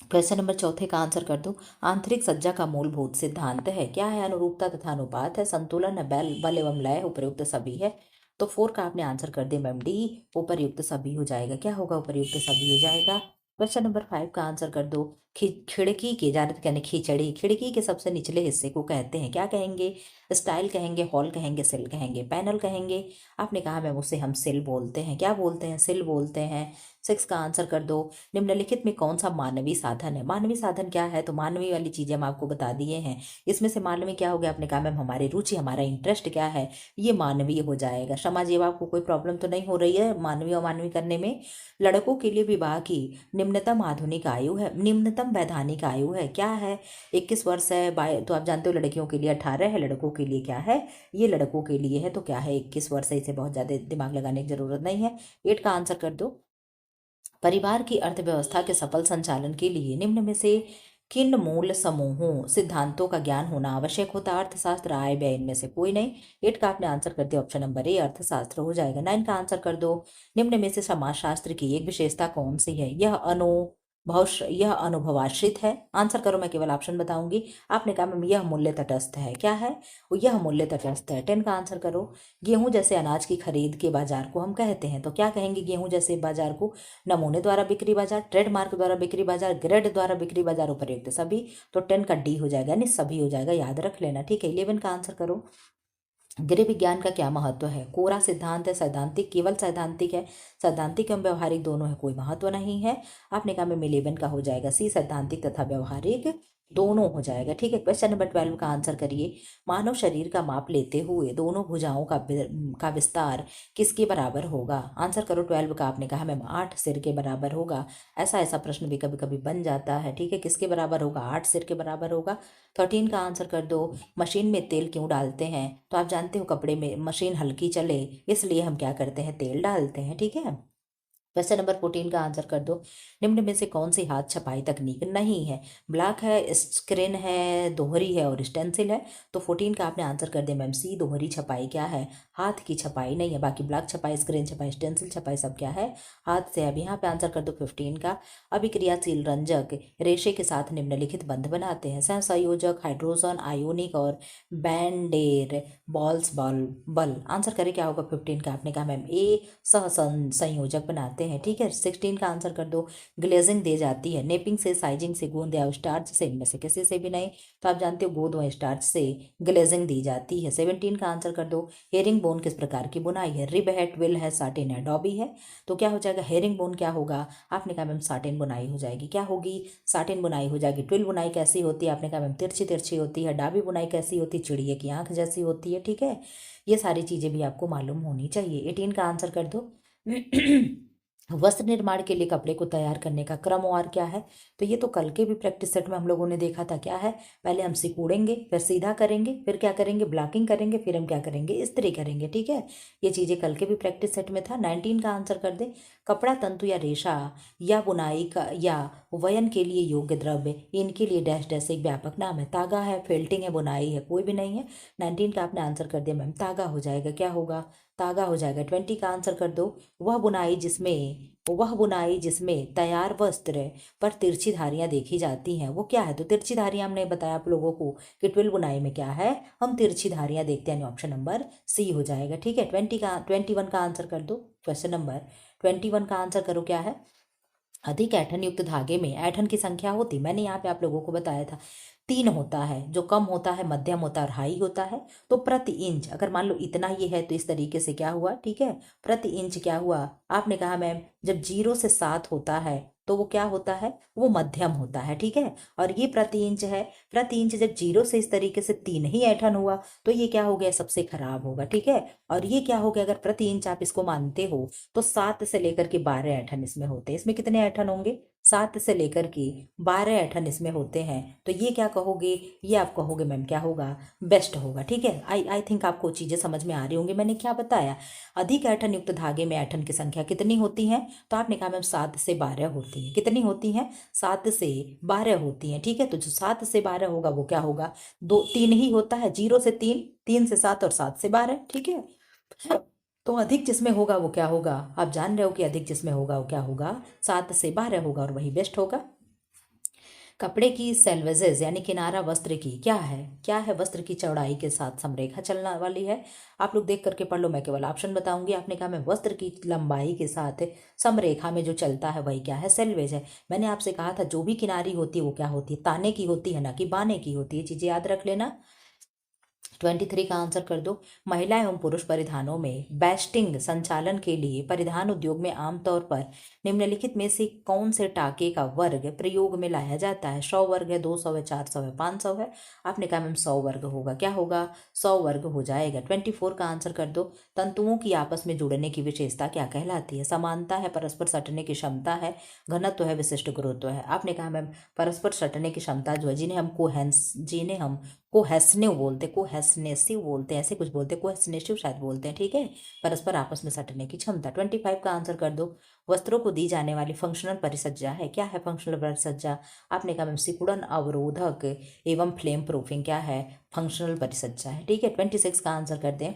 क्वेश्चन नंबर 4 का आंसर कर दो। आंतरिक सज्जा का मूलभूत सिद्धांत है, क्या है? अनुरूपता तथा अनुपात है, संतुलन है, बल एवं लय, उपयुक्त सभी है। तो 4 का आपने आंसर कर दिया मैम डी, उपयुक्त सभी हो जाएगा। क्या होगा? उपयुक्त सभी हो जाएगा। क्वेश्चन नंबर 5 का आंसर कर दो। खिड़की के जाने कहने खिचड़ी, खिड़की के सबसे निचले हिस्से को कहते हैं, क्या कहेंगे? स्टाइल कहेंगे, हॉल कहेंगे, सिल कहेंगे, पैनल कहेंगे। आपने कहा मैम उसे हम सिल बोलते हैं। क्या बोलते हैं? सिल बोलते हैं। 6 का आंसर कर दो। निम्नलिखित में कौन सा मानवीय साधन है? मानवीय साधन क्या है? तो मानवीय वाली चीजें हम आपको बता दिए हैं। इसमें से मानवीय क्या हो गया? आपने कहा मैम हमारी रुचि, हमारा इंटरेस्ट क्या है, ये मानवीय हो जाएगा। समाज जीव, आपको कोई प्रॉब्लम तो नहीं हो रही है मानवीय अमानवीय करने में? लड़कों के लिए विवाह की निम्नतम आधुनिक आयु है, निम्नतम वैधानिक आयु है, क्या है? 21 वर्ष है। तो आप जानते हो लड़कियों के लिए 18 है, लड़कों के लिए क्या है? ये लड़कों के लिए है, तो क्या है? 21 वर्ष है। इसे बहुत ज्यादा दिमाग लगाने की जरूरत नहीं है। 8 का आंसर कर दो। परिवार की अर्थव्यवस्था के सफल संचालन के लिए निम्न में से किन मूल समूहों सिद्धांतों का ज्ञान होना आवश्यक होता है? अर्थशास्त्र, आय व्यय, इनमें से कोई नहीं। 8 का आपने आंसर कर दिया, ऑप्शन नंबर ए अर्थशास्त्र हो जाएगा। 9 का आंसर कर दो। निम्न में से समाजशास्त्र की एक विशेषता कौन सी है? यह अनुभवाश्रित है। आंसर करो, मैं केवल ऑप्शन बताऊंगी। आपने कहा मैम यह मूल्य तटस्थ है। क्या है? यह मूल्य तटस्थ है। 10 का आंसर करो। गेहूं जैसे अनाज की खरीद के बाजार को हम कहते हैं, तो क्या कहेंगे? गेहूं जैसे बाजार को नमूने द्वारा बिक्री बाजार, ट्रेडमार्क द्वारा बिक्री बाजार, ग्रेड द्वारा बिक्री बाजार, उपयुक्त सभी। तो 10 का डी हो जाएगा, यानी सभी हो जाएगा, याद रख लेना। ठीक है, 11 का आंसर करो। गृह विज्ञान का क्या महत्व है? कोरा सिद्धांत है, सैद्धांतिक, केवल सैद्धांतिक है, सैद्धांतिक एवं व्यवहारिक दोनों है, कोई महत्व नहीं है। आपने कहा में 11 का हो जाएगा सी, सैद्धांतिक तथा व्यवहारिक दोनों हो जाएगा। ठीक है, क्वेश्चन नंबर 12 का आंसर करिए। मानव शरीर का माप लेते हुए दोनों भुजाओं का विस्तार किसके बराबर होगा? आंसर करो 12 का। आपने कहा मैम 8 सिर के बराबर होगा। ऐसा प्रश्न भी कभी कभी बन जाता है। ठीक है, किसके बराबर होगा? 8 सिर के बराबर होगा। 13 का आंसर कर दो। मशीन में तेल क्यों डालते हैं? तो आप जानते हो कपड़े में मशीन हल्की चले, इसलिए हम क्या करते हैं? तेल डालते हैं। ठीक है, क्वेश्चन नंबर 14 का आंसर कर दो। निम्न में से कौन सी हाथ छपाई तकनीक नहीं है? ब्लॉक है, स्क्रीन है, दोहरी है और स्टेंसिल है। तो 14 का आपने आंसर कर दिया मैम सी, दोहरी छपाई क्या है? हाथ की छपाई नहीं है। बाकी ब्लॉक छपाई, स्क्रीन छपाई, स्टेंसिल छपाई सब क्या है? हाथ से। अब यहाँ पे आंसर कर दो 15 का। अभिक्रियाशील रंजक रेशे के साथ निम्नलिखित बंध बनाते हैं। सहसंयोजक, हाइड्रोजन आयोनिक और बैंडेर बॉल्स बल। आंसर करें क्या होगा 15 का? आपने कहा मैम ए, सह संयोजक बनाते हैं। ठीक है, 16 का आंसर कर दो। ग्लेजिंग दी जाती है नेपिंग से, साइजिंग से, गोंद या स्टार्च से, इनमें से किसी से भी नहीं। तो आप जानते हो गोंद व स्टार्च से ग्लेजिंग दी जाती है। 17 का आंसर कर दो। हेरिंग बोन किस प्रकार की बुनाई है? रिब है, ट्विल है, साटिन है, डॉबी है। तो क्या हो जाएगा? हेरिंग बोन क्या होगा? आपने कहा मैम साटिन बुनाई हो जाएगी। क्या होगी? साटिन बुनाई हो जाएगी। ट्विल बुनाई कैसी होती है? आपने कहा मैम तिरछी तिरछी होती है। डाबी बुनाई कैसी होती है? चिड़िए की आंख जैसी होती है। ठीक है, ये सारी चीजें भी आपको मालूम होनी चाहिए। 18 का आंसर कर दो। वस्त्र निर्माण के लिए कपड़े को तैयार करने का क्रमवार क्या है? तो ये तो कल के भी प्रैक्टिस सेट में हम लोगों ने देखा था। क्या है? पहले हम सिकुड़ेंगे, फिर सीधा करेंगे, फिर क्या करेंगे? ब्लॉकिंग करेंगे, फिर हम क्या करेंगे? इस्त्री करेंगे। ठीक है, ये चीजें कल के भी प्रैक्टिस सेट में था। 19 का आंसर कर दे। कपड़ा, तंतु या रेशा या बुनाई का या वयन के लिए योग्य द्रव्य, इनके लिए डैश डैश एक व्यापक नाम है। तागा है, फेल्टिंग है, बुनाई है, कोई भी नहीं है। 19 का आपने आंसर कर दिया मैम तागा हो जाएगा। क्या होगा? तागा हो जाएगा। 20 का आंसर कर दो। वह बुनाई जिसमें तैयार वस्त्र पर तिरछी धारियां देखी जाती हैं वो क्या है? तो तिरछी धारियां हमने बताया आप लोगों को कि ट्विल बुनाई में क्या है? हम तिरछी धारियां देखते हैं। ऑप्शन नंबर सी हो जाएगा। ठीक है, 21 का आंसर कर दो। क्वेश्चन नंबर 21 का आंसर करो। क्या है? अधिक ऐंठन युक्त धागे में ऐंठन की संख्या होती, मैंने यहाँ पे आप लोगों को बताया था 3 होता है। जो कम होता है, मध्यम होता है और हाई होता है। तो प्रति इंच अगर मान लो इतना ये है तो इस तरीके से क्या हुआ? ठीक है, प्रति इंच क्या हुआ? आपने कहा मैम जब 0 से 7 होता है तो वो क्या होता है? वो मध्यम होता है। ठीक है, और ये प्रति इंच है। प्रति इंच जब 0 से इस तरीके से 3 ही ऐंठन हुआ तो ये क्या हो गया? सबसे खराब होगा। ठीक है, और ये क्या हो गया? अगर प्रति इंच आप इसको मानते हो तो 7 से लेकर के 12 ऐंठन इसमें होते हैं। इसमें कितने ऐंठन होंगे? 7 से लेकर के 12 ऐंठन इसमें होते हैं। तो ये क्या कहोगे? ये आप कहोगे मैम क्या होगा? बेस्ट होगा। ठीक है, आई थिंक आपको चीजें समझ में आ रही होंगी। मैंने क्या बताया? अधिक ऐंठन युक्त धागे में ऐंठन की संख्या कितनी होती है? तो आपने कहा मैम 7 से 12 होती है। कितनी होती है? 7 से 12 होती है। ठीक है, तो जो 7 से 12 होगा वो क्या होगा? 3 ही होता है। 0 से 3, 3 से 7 और 7 से 12। ठीक है, तो अधिक जिसमें होगा वो क्या होगा? आप जान रहे हो कि अधिक जिसमें होगा वो क्या होगा? 7 से 12 होगा और वही बेस्ट होगा। कपड़े की सेल्वेजेस यानी किनारा वस्त्र की क्या है? क्या है? वस्त्र की चौड़ाई के साथ समरेखा चलने वाली है। आप लोग देख करके पढ़ लो, मैं केवल ऑप्शन बताऊंगी। आपने कहा मैं वस्त्र की लंबाई के साथ समरेखा में जो चलता है वही क्या है? सेल्वेज है। मैंने आपसे कहा था जो भी किनारी होती है वो क्या होती है? ताने की होती है, ना कि बाने की होती है। चीजें याद रख लेना। 23 का आंसर कर दो। महिला एवं पुरुष परिधानों में बेस्टिंग संचालन के लिए परिधान उद्योग में आमतौर पर निम्नलिखित में से कौन से टाके का वर्ग प्रयोग में लाया जाता है? 100 वर्ग है, 200 है, 400 है, 500 है। आपने कहा मैम 100 वर्ग होगा। क्या होगा? 100 वर्ग हो जाएगा। 24 का आंसर कर दो। तंतुओं की आपस में जुड़ने की विशेषता क्या कहलाती है? समानता है, परस्पर सटने की क्षमता है, घनत्व है, विशिष्ट गुरुत्व है। आपने कहा मैम परस्पर सटने की क्षमता जो है, जिन्हें हम कोहेसनिव बोलते, कोहेसनेसिव बोलते हैं, ऐसे कुछ बोलते हैं, कोहेसनेसिव शायद बोलते हैं। ठीक है, परस्पर आपस में सटने की क्षमता। 25 का आंसर कर दो। वस्त्रों को दी जाने वाली फंक्शनल परिसज्जा है। क्या है फंक्शनल परिसज्जा? आपने कहा मैम सिकुड़न अवरोधक एवं फ्लेम प्रूफिंग क्या है? फंक्शनल परिसज्जा है। ठीक है, 26 का आंसर कर दें।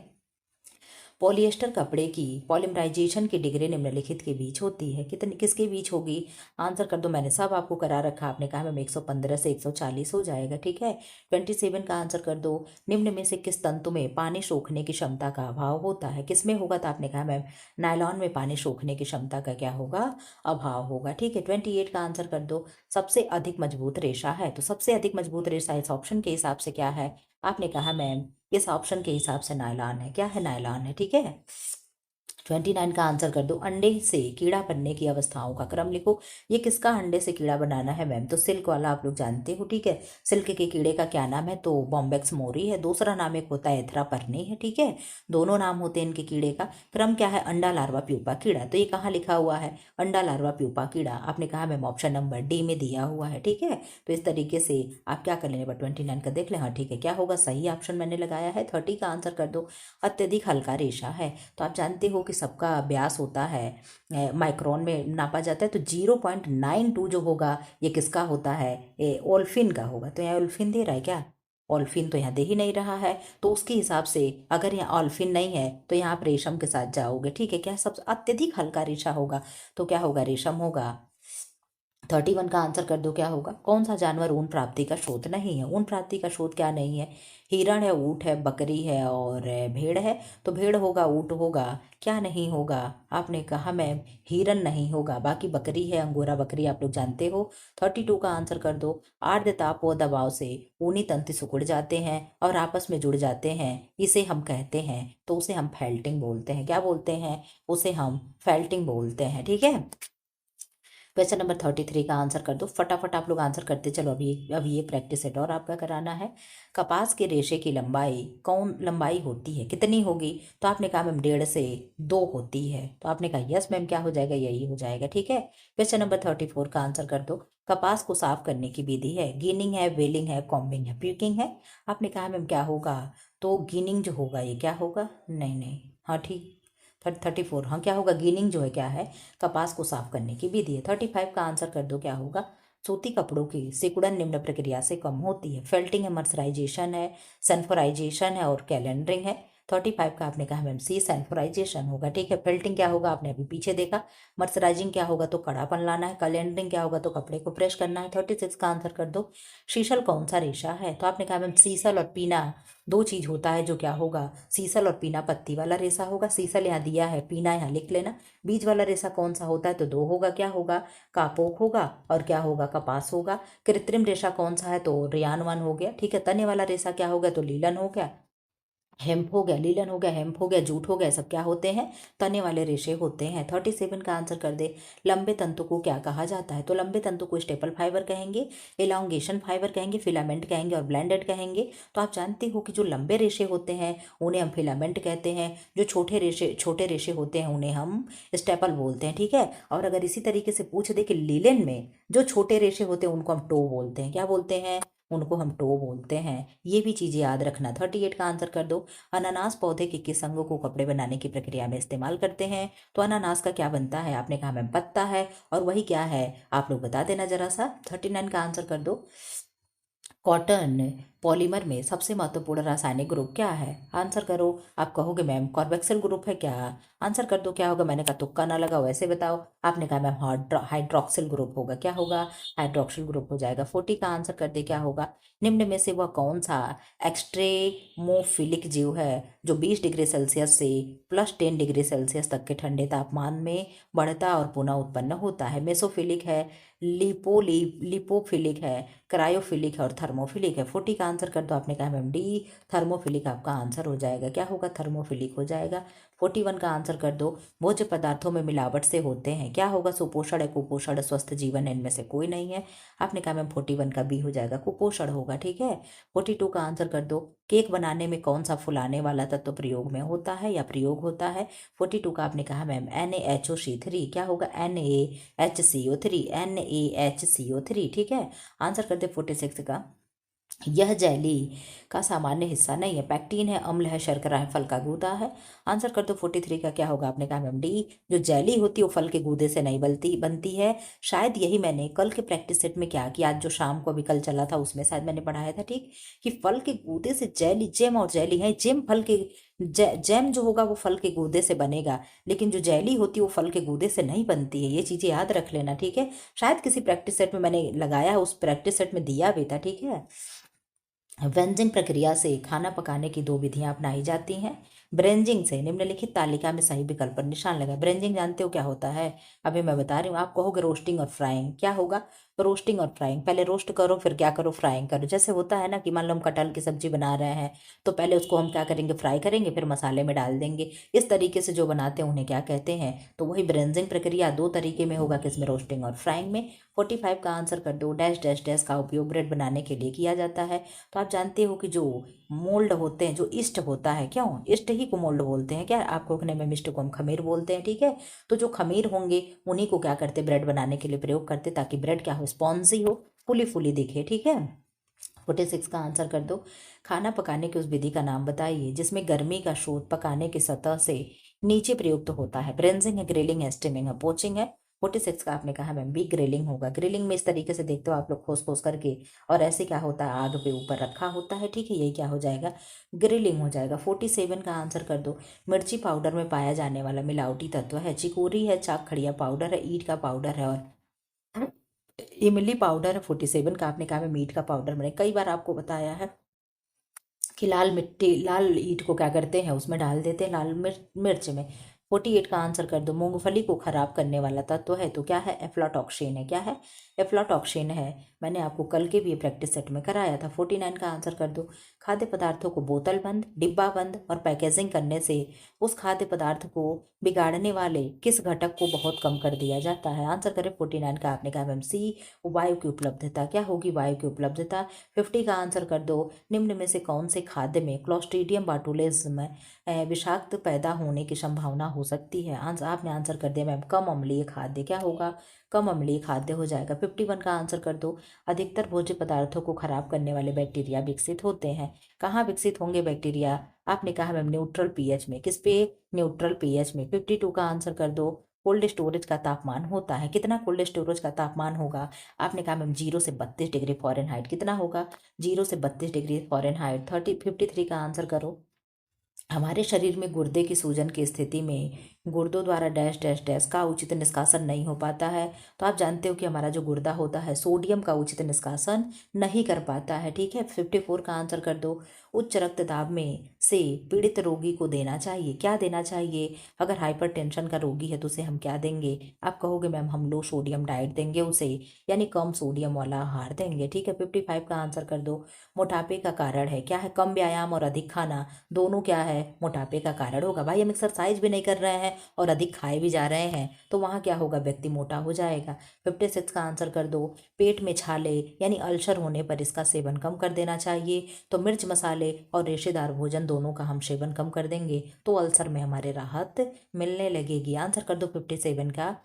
पॉलिएस्टर कपड़े की पॉलीमराइजेशन की डिग्री निम्नलिखित के बीच होती है। कितनी किसके बीच होगी? आंसर कर दो। मैंने सब आपको करा रखा। आपने कहा मैम 115 से 140 हो जाएगा। ठीक है, 27 का आंसर कर दो। निम्न में से किस तंतु में पानी सोखने की क्षमता का अभाव होता है? किस में होगा? तो आपने कहा मैम नायलॉन में पानी सोखने की क्षमता का क्या होगा? अभाव होगा। ठीक है, 28 का आंसर कर दो। सबसे अधिक मजबूत रेशा है, तो सबसे अधिक मजबूत रेशा इस ऑप्शन के हिसाब से क्या है? आपने कहा मैम इस ऑप्शन के हिसाब से नायलॉन है। क्या है? नायलॉन है। ठीक है, 29 का आंसर कर दो। अंडे से कीड़ा बनने की अवस्थाओं का क्रम लिखो। ये किसका अंडे से कीड़ा बनाना है मैम? तो सिल्क वाला आप लोग जानते हो। ठीक है, सिल्क के कीड़े का क्या नाम है? तो बॉम्बेक्स मोरी है। दूसरा नाम एक होता है एथरा परनी है। ठीक है, दोनों नाम होते हैं इनके कीड़े का। क्रम क्या है? अंडा लार्वा प्यूपा कीड़ा। तो ये कहाँ लिखा हुआ है? अंडा लार्वा प्यूपा कीड़ा। आपने कहा मैम ऑप्शन नंबर डी में दिया हुआ है। ठीक है, तो इस तरीके से आप क्या कर लेंगे? 29 का देख लें। हाँ ठीक है, क्या होगा? सही ऑप्शन मैंने लगाया है। 30 का आंसर कर दो। अत्यधिक हल्का रेशा है, तो आप जानते हो कि सबका व्यास होता है माइक्रोन में नापा जाता है, तो 0.92 जो होगा ये किसका होता है, ये ओल्फिन का होगा। तो यहाँ ओल्फिन दे रहा है क्या, ओल्फिन तो यहाँ दे ही नहीं रहा है, तो उसके हिसाब से अगर यहाँ ओल्फिन नहीं है तो यहाँ आप रेशम के साथ जाओगे। ठीक है, क्या सबसे अत्यधिक हल्का रेशा होगा तो क्या होगा, रेशम होगा। 31 का आंसर कर दो, क्या होगा, कौन सा जानवर ऊन प्राप्ति का स्रोत नहीं है। ऊन प्राप्ति का स्रोत क्या नहीं है, हिरण है, ऊँट है, बकरी है और भेड़ है। तो भेड़ होगा, ऊँट होगा, क्या नहीं होगा, आपने कहा मैम हिरन नहीं होगा, बाकी बकरी है, अंगोरा बकरी आप लोग जानते हो। 32 का आंसर कर दो, आर्द्र ताप व दबाव से ऊनी तंतु सिकुड़ जाते हैं और आपस में जुड़ जाते हैं, इसे हम कहते हैं, तो उसे हम फेल्टिंग बोलते हैं। क्या बोलते हैं, उसे हम फेल्टिंग बोलते हैं। ठीक है, क्वेश्चन नंबर 33 का आंसर कर दो, फटाफट आप लोग आंसर करते चलो। अभी अभी ये प्रैक्टिस सेट और आपका कराना है। कपास के रेशे की लंबाई कौन लंबाई होती है, कितनी होगी, तो आपने कहा मैम 1.5 से 2 होती है, तो आपने कहा यस मैम, क्या हो जाएगा, यही हो जाएगा। ठीक है, क्वेश्चन नंबर 34 का आंसर कर दो, कपास को साफ करने की विधि है, गिनिंग है, वेलिंग है, कॉम्बिंग है, प्यूकिंग है। आपने कहा मैम क्या होगा, तो गिनिंग जो होगा ये क्या होगा, नहीं नहीं, हाँ ठीक, 34, हाँ क्या होगा, गिनिंग जो है क्या है, कपास को साफ करने की विधि है। 35 का आंसर कर दो, क्या होगा, सूती कपड़ों की सिकुड़न निम्न प्रक्रिया से कम होती है, फेल्टिंग है, मर्सराइजेशन है, सल्फराइजेशन है और कैलेंडरिंग है। 35 का आपने कहा मैम सी सल्फराइजेशन होगा। ठीक है, फेल्टिंग क्या होगा, आपने अभी पीछे देखा, मर्सराइजिंग क्या होगा तो कड़ापन लाना है, कैलेंडरिंग क्या होगा तो कपड़े को फ्रेश करना है। 36 का आंसर कर दो, शीशल कौन सा रेशा है, तो आपने कहा मैम सीसल और पीना दो चीज होता है जो क्या होगा, सीसल और पीना पत्ती वाला रेशा होगा। सीसल यहाँ दिया है, पीना यहाँ लिख लेना। बीज वाला रेशा कौन सा होता है, तो दो होगा, क्या होगा, कापोक होगा और क्या होगा, कपास होगा। कृत्रिम रेशा कौन सा है, तो रेयान वन हो गया। ठीक है, तने वाला रेशा क्या हो गया, तो लीलन हो गया, हेम्प हो गया, लीलन हो गया, हेम्प हो गया, जूट हो गया, सब क्या होते हैं, तने वाले रेशे होते हैं। 37 का आंसर कर दे, लंबे तंतु को क्या कहा जाता है, तो लंबे तंतु को स्टेपल फाइबर कहेंगे, एलोंगेशन फाइबर कहेंगे, फिलामेंट कहेंगे और ब्लेंडेड कहेंगे। तो आप जानते हो कि जो लंबे रेशे होते हैं उन्हें हम फिलामेंट कहते हैं, जो छोटे रेशे होते हैं उन्हें हम स्टेपल बोलते हैं। ठीक है, और अगर इसी तरीके से पूछ दे कि लीलन में जो छोटे रेशे होते हैं उनको हम टो बोलते हैं, क्या बोलते हैं, उनको हम टो बोलते हैं। ये भी चीजें याद रखना। 38 का आंसर कर दो, अनानास पौधे के किस अंगों को कपड़े बनाने की प्रक्रिया में इस्तेमाल करते हैं, तो अनानास का क्या बनता है, आपने कहा मैम पत्ता है, और वही क्या है आप लोग बता देना जरा सा। 39 का आंसर कर दो, कॉटन पॉलीमर में सबसे महत्वपूर्ण रासायनिक ग्रुप क्या है, आंसर करो। आप कहोगे मैम कार्बोक्सिल ग्रुप है क्या, आंसर कर दो, क्या होगा, मैंने कहा तुक्का ना लगा वैसे बताओ। आपने कहा मैम हाइड्रोक्सिल ग्रुप होगा, क्या होगा, हाइड्रोक्सिल ग्रुप हो जाएगा। 40 का आंसर कर दे, क्या होगा, निम्न में से वह कौन सा एक्सट्रेमोफिलिक जीव है जो 20 डिग्री सेल्सियस से +10 डिग्री सेल्सियस तक के ठंडे तापमान में बढ़ता और पुनः उत्पन्न होता है। मेसोफिलिक है, लिपोफिलिक है, क्रायोफिलिक है और थर्मोफिलिक है। 40 का आंसर कर दो, आपने कहा मैम डी थर्मोफिलिक आपका आंसर हो जाएगा, क्या होगा, थर्मोफिलिक हो जाएगा। 41 का आंसर कर दो, भोज्य पदार्थों में मिलावट से होते हैं, क्या होगा, सुपोषण है, कुपोषण, स्वस्थ जीवन है, इनमें से कोई नहीं है। आपने कहा मैम 41 का बी हो जाएगा, कुपोषण होगा। ठीक है, 42 का आंसर कर दो, केक बनाने में कौन सा फुलाने वाला तत्व प्रयोग में होता है या प्रयोग होता है। 42 का आपने कहा मैम NaHO3, क्या होगा, NaHCO3, NaHCO3। ठीक है, आंसर कर दे 46 का, यह जेली का सामान्य हिस्सा नहीं है, पैक्टीन है, अम्ल है, शर्करा है, फल का गूदा है। आंसर कर दो 43 का, क्या होगा, आपने कहा मैम डी, जो जेली होती है वो फल के गूदे से नहीं बनती है। शायद यही मैंने कल के प्रैक्टिस सेट में क्या किया, आज जो शाम को अभी कल चला था उसमें शायद मैंने पढ़ाया था, ठीक, कि फल के गूदे से जेली, जेम और जेली है, जेम फल के जैम जो होगा वो फल के गूदे से बनेगा, लेकिन जो जेली होती है वो फल के गूदे से नहीं बनती है। ये चीजें याद रख लेना। ठीक है, शायद किसी प्रैक्टिस सेट में मैंने लगाया है, उस प्रैक्टिस सेट में दिया भी था। ठीक है, वेंजिंग प्रक्रिया से खाना पकाने की दो विधियां अपनाई जाती हैं। ब्रेंजिंग से निम्नलिखित तालिका में सही विकल्प पर निशान लगा। ब्रेंजिंग जानते हो क्या होता है, अभी मैं बता रही हूँ, आप कहोगे रोस्टिंग और फ्राइंग, क्या होगा, रोस्टिंग और फ्राइंग, पहले रोस्ट करो फिर क्या करो, फ्राइंग करो। जैसे होता है ना कि मान लो हम कटहल की सब्जी बना रहे हैं तो पहले उसको हम क्या करेंगे, फ्राई करेंगे, फिर मसाले में डाल देंगे। इस तरीके से जो बनाते हैं उन्हें क्या कहते हैं, तो वही ब्रेंजिंग प्रक्रिया दो तरीके में होगा, किसमें, रोस्टिंग और फ्राइंग में। 45 का आंसर कर दो, डैश डैश डैश का उपयोग ब्रेड बनाने के लिए किया जाता है। तो आप जानते हो कि जो मोल्ड होते हैं, जो ईस्ट होता है, क्यों ईस्ट ही को मोल्ड बोलते हैं, क्या आपको कहने में, मिस्ट को हम खमीर बोलते हैं। ठीक है, तो जो खमीर होंगे उन्हीं को क्या करते, ब्रेड बनाने के लिए प्रयोग करते, ताकि ब्रेड क्या हो, स्पॉन्जी हो, फुली फुली दिखे। ठीक है, 46 का आंसर कर दो, खाना पकाने की उस विधि का नाम बताइए जिसमें गर्मी का स्रोत पकाने की सतह से नीचे प्रयुक्त होता है। ब्रेंजिंग है, ग्रिलिंग है, स्टीमिंग है, पोचिंग है। 46 का आपने कहा मैम बी ग्रिलिंग होगा। ग्रिलिंग में इस तरीके से देखते हो आप लोग खोस खोस करके, और ऐसे क्या होता है आग पे ऊपर रखा होता है, ठीक है, यही क्या हो जाएगा, ग्रिलिंग हो जाएगा। 47 का आंसर कर दो। मिर्ची पाउडर में पाया जाने वाला मिलावटी तत्व है। चिकोरी है, चाक खड़िया पाउडर है, ईंट का पाउडर है, और इमली पाउडर है। 47 का आपने कहा मैं मीट का पाउडर। मैंने कई बार आपको बताया है कि लाल मिट्टी, लाल ईंट को क्या करते हैं उसमें डाल देते हैं, लाल मिर्च में। 48 का आंसर कर दो। मूंगफली को खराब करने वाला तत्व है तो क्या है, एफ्लाटॉक्सिन है। क्या है, एफ्लाटॉक्सिन है। मैंने आपको कल के भी प्रैक्टिस सेट में कराया था। 49 का आंसर कर दो। खाद्य पदार्थों को बोतल बंद, डिब्बा बंद और पैकेजिंग करने से उस खाद्य पदार्थ को बिगाड़ने वाले किस घटक को बहुत कम कर दिया जाता है। आंसर करें 49 का आपने कहा मैम सी, वायु की उपलब्धता। क्या होगी, वायु की उपलब्धता। 50 का आंसर कर दो। निम्न में से कौन से खाद्य में क्लोस्ट्रीडियम बाटुलिज्म विषाक्त पैदा होने की संभावना हो सकती है। आपने आंसर कर दिया मैम कम अम्लीय खाद्य। क्या होगा, कम अम्लीय खाद्य हो जाएगा। 51 का आंसर कर दो। अधिकतर भोज्य पदार्थों को खराब करने वाले बैक्टीरिया विकसित होते हैं। कहाँ विकसित होंगे बैक्टीरिया, आपने कहा मैम न्यूट्रल पीएच में। किस पे, न्यूट्रल पीएच में। 52 का आंसर कर दो। कोल्ड स्टोरेज का तापमान होता है, कितना कोल्ड स्टोरेज का तापमान होगा, आपने कहा मैम 0 से 32 डिग्री फ़ारेनहाइट। कितना होगा, 0 से 32 डिग्री फ़ारेनहाइट। 53 का आंसर करो। हमारे शरीर में गुर्दे की सूजन की स्थिति में गुर्दों द्वारा डैश डैश डैश का उचित निष्कासन नहीं हो पाता है। तो आप जानते हो कि हमारा जो गुर्दा होता है सोडियम का उचित निष्कासन नहीं कर पाता है, ठीक है। 54 का आंसर कर दो। उच्च रक्तदाब में से पीड़ित रोगी को देना चाहिए। क्या देना चाहिए, अगर हाइपरटेंशन का रोगी है तो उसे हम क्या देंगे, आप कहोगे मैम हम लो सोडियम डाइट देंगे उसे, यानी कम सोडियम वाला आहार देंगे, ठीक है। 55 का आंसर कर दो। मोटापे का कारण है, क्या है, कम व्यायाम और अधिक खाना, दोनों क्या है, मोटापे का कारण होगा। भाई हम एक्सरसाइज भी नहीं कर रहे हैं और अधिक खाए भी जा रहे हैं तो वहाँ क्या होगा, व्यक्ति मोटा हो जाएगा। 56 का आंसर कर दो। पेट में छाले यानी अल्सर होने पर इसका सेवन कम कर देना चाहिए। तो मिर्च मसाले और रेशेदार भोजन दोनों का हम सेवन कम कर देंगे तो अल्सर में हमारे राहत मिलने लगेगी। आंसर कर दो 57 का।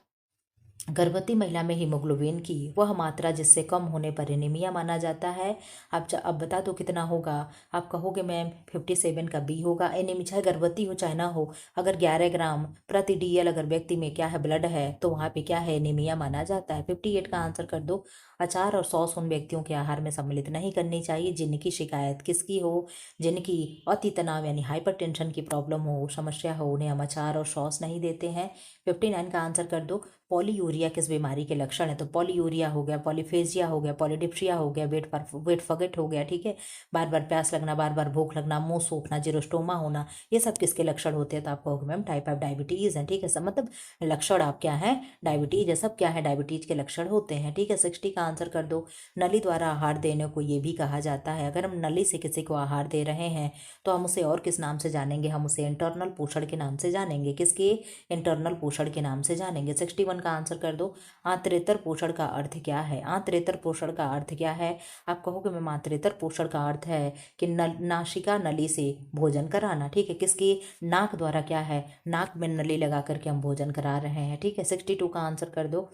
गर्भवती महिला में हीमोग्लोबिन की वह मात्रा जिससे कम होने पर एनीमिया माना जाता है। अब बता दो कितना होगा, आप कहोगे मैम 57 का बी होगा। एनीमिया चाहे गर्भवती हो चाहे ना हो, अगर 11 ग्राम प्रति डीएल अगर व्यक्ति में क्या है, ब्लड है, तो वहाँ पे क्या है, एनीमिया माना जाता है। 58 का आंसर कर दो। अचार और सॉस उन व्यक्तियों के आहार में सम्मिलित नहीं करनी चाहिए जिनकी शिकायत किसकी हो, जिनकी अति तनाव यानी हाइपरटेंशन की प्रॉब्लम हो, समस्या हो, उन्हें हम अचार और सॉस नहीं देते हैं। 59 का आंसर कर दो। पॉलीयूरिया किस बीमारी के लक्षण है, तो पॉलीयूरिया हो गया, पॉलीफेजिया हो गया, पॉलीडिप्सिया हो गया, वेट फगेट हो गया, ठीक है। बार बार प्यास लगना, बार बार भूख लगना, मुंह सूखना, जीरोस्टोमा होना, ये सब किसके लक्षण होते हैं, तो आप कहोगे मैम टाइप ऑफ डायबिटीज़ है, ठीक है। सब मतलब लक्षण आप क्या है, डायबिटीज है, सब क्या है, डायबिटीज के लक्षण होते हैं, ठीक है। 60 का आंसर कर दो। नली द्वारा आहार देने को ये भी कहा जाता है। अगर हम नली से किसी को आहार दे रहे हैं तो हम उसे और किस नाम से जानेंगे, हम उसे इंटरनल पोषण के नाम से जानेंगे। किसके, इंटरनल पोषण के नाम से जानेंगे। 61 का आंसर कर दो। आंतरेतर पोषण का अर्थ क्या है, आंतरेतर पोषण का अर्थ क्या है, आप कहोगे मैम आंतरेतर पोषण का अर्थ है कि नासिका नली से भोजन कराना, ठीक है। किसकी, नाक द्वारा क्या है, नाक में नली लगा करके हम भोजन करा रहे हैं, ठीक है। 62 का आंसर कर दो।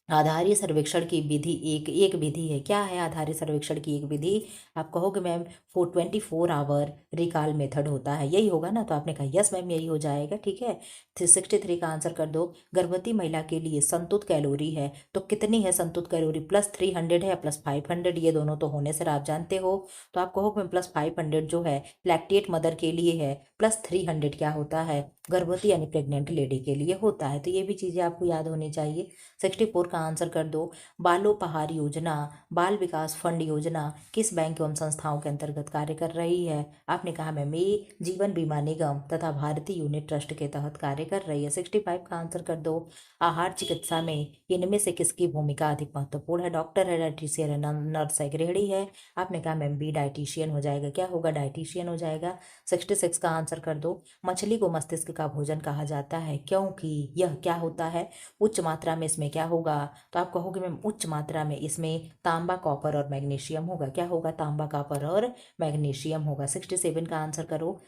आधारीय सर्वेक्षण की विधि एक एक विधि है। क्या है आधारीय सर्वेक्षण की एक विधि, आप कहोगे मैम 24 आवर रिकॉल मेथड होता है, यही होगा ना, तो आपने कहा यस मैम यही हो जाएगा, ठीक है। 63 का आंसर कर दो। गर्भवती महिला के लिए संतुलित कैलोरी है तो कितनी है संतुलित कैलोरी, +300 है या +500, ये दोनों तो होने से आप जानते हो, तो आप कहोगे मैम +500 जो है लैक्टेट मदर के लिए है, +300 क्या होता है, गर्भवती यानी प्रेग्नेंट लेडी के लिए होता है। तो ये भी चीज़ें आपको याद होनी चाहिए। 64 का आंसर कर दो। बालोपहार योजना, बाल विकास फंड योजना किस बैंक एवं संस्थाओं के अंतर्गत कार्य कर रही है, आपने कहा मैम ये जीवन बीमा निगम तथा भारतीय यूनिट ट्रस्ट के तहत कार्य कर रही है। 65 का आंसर कर दो। आहार चिकित्सा में इनमें से किसकी भूमिका अधिक महत्वपूर्ण है, डॉक्टर है, डाइटिशियन है, नर्स है, गृहिणी है, आपने कहा मैम बी डाइटिशियन हो जाएगा। क्या होगा, डाइटिशियन हो जाएगा। 66 का आंसर कर दो। मछली को मस्तिष्क का भोजन कहा जाता है क्योंकि यह क्या होता है, उच्च मात्रा में इसमें क्या होगा, तो आप कहोगे मैम उच्च मात्रा में इसमें तांबा, कॉपर और मैग्नीशियम होगा। क्या होगा, तांबा, कॉपर और मैग्नीशियम होगा। 67 का आंसर करो।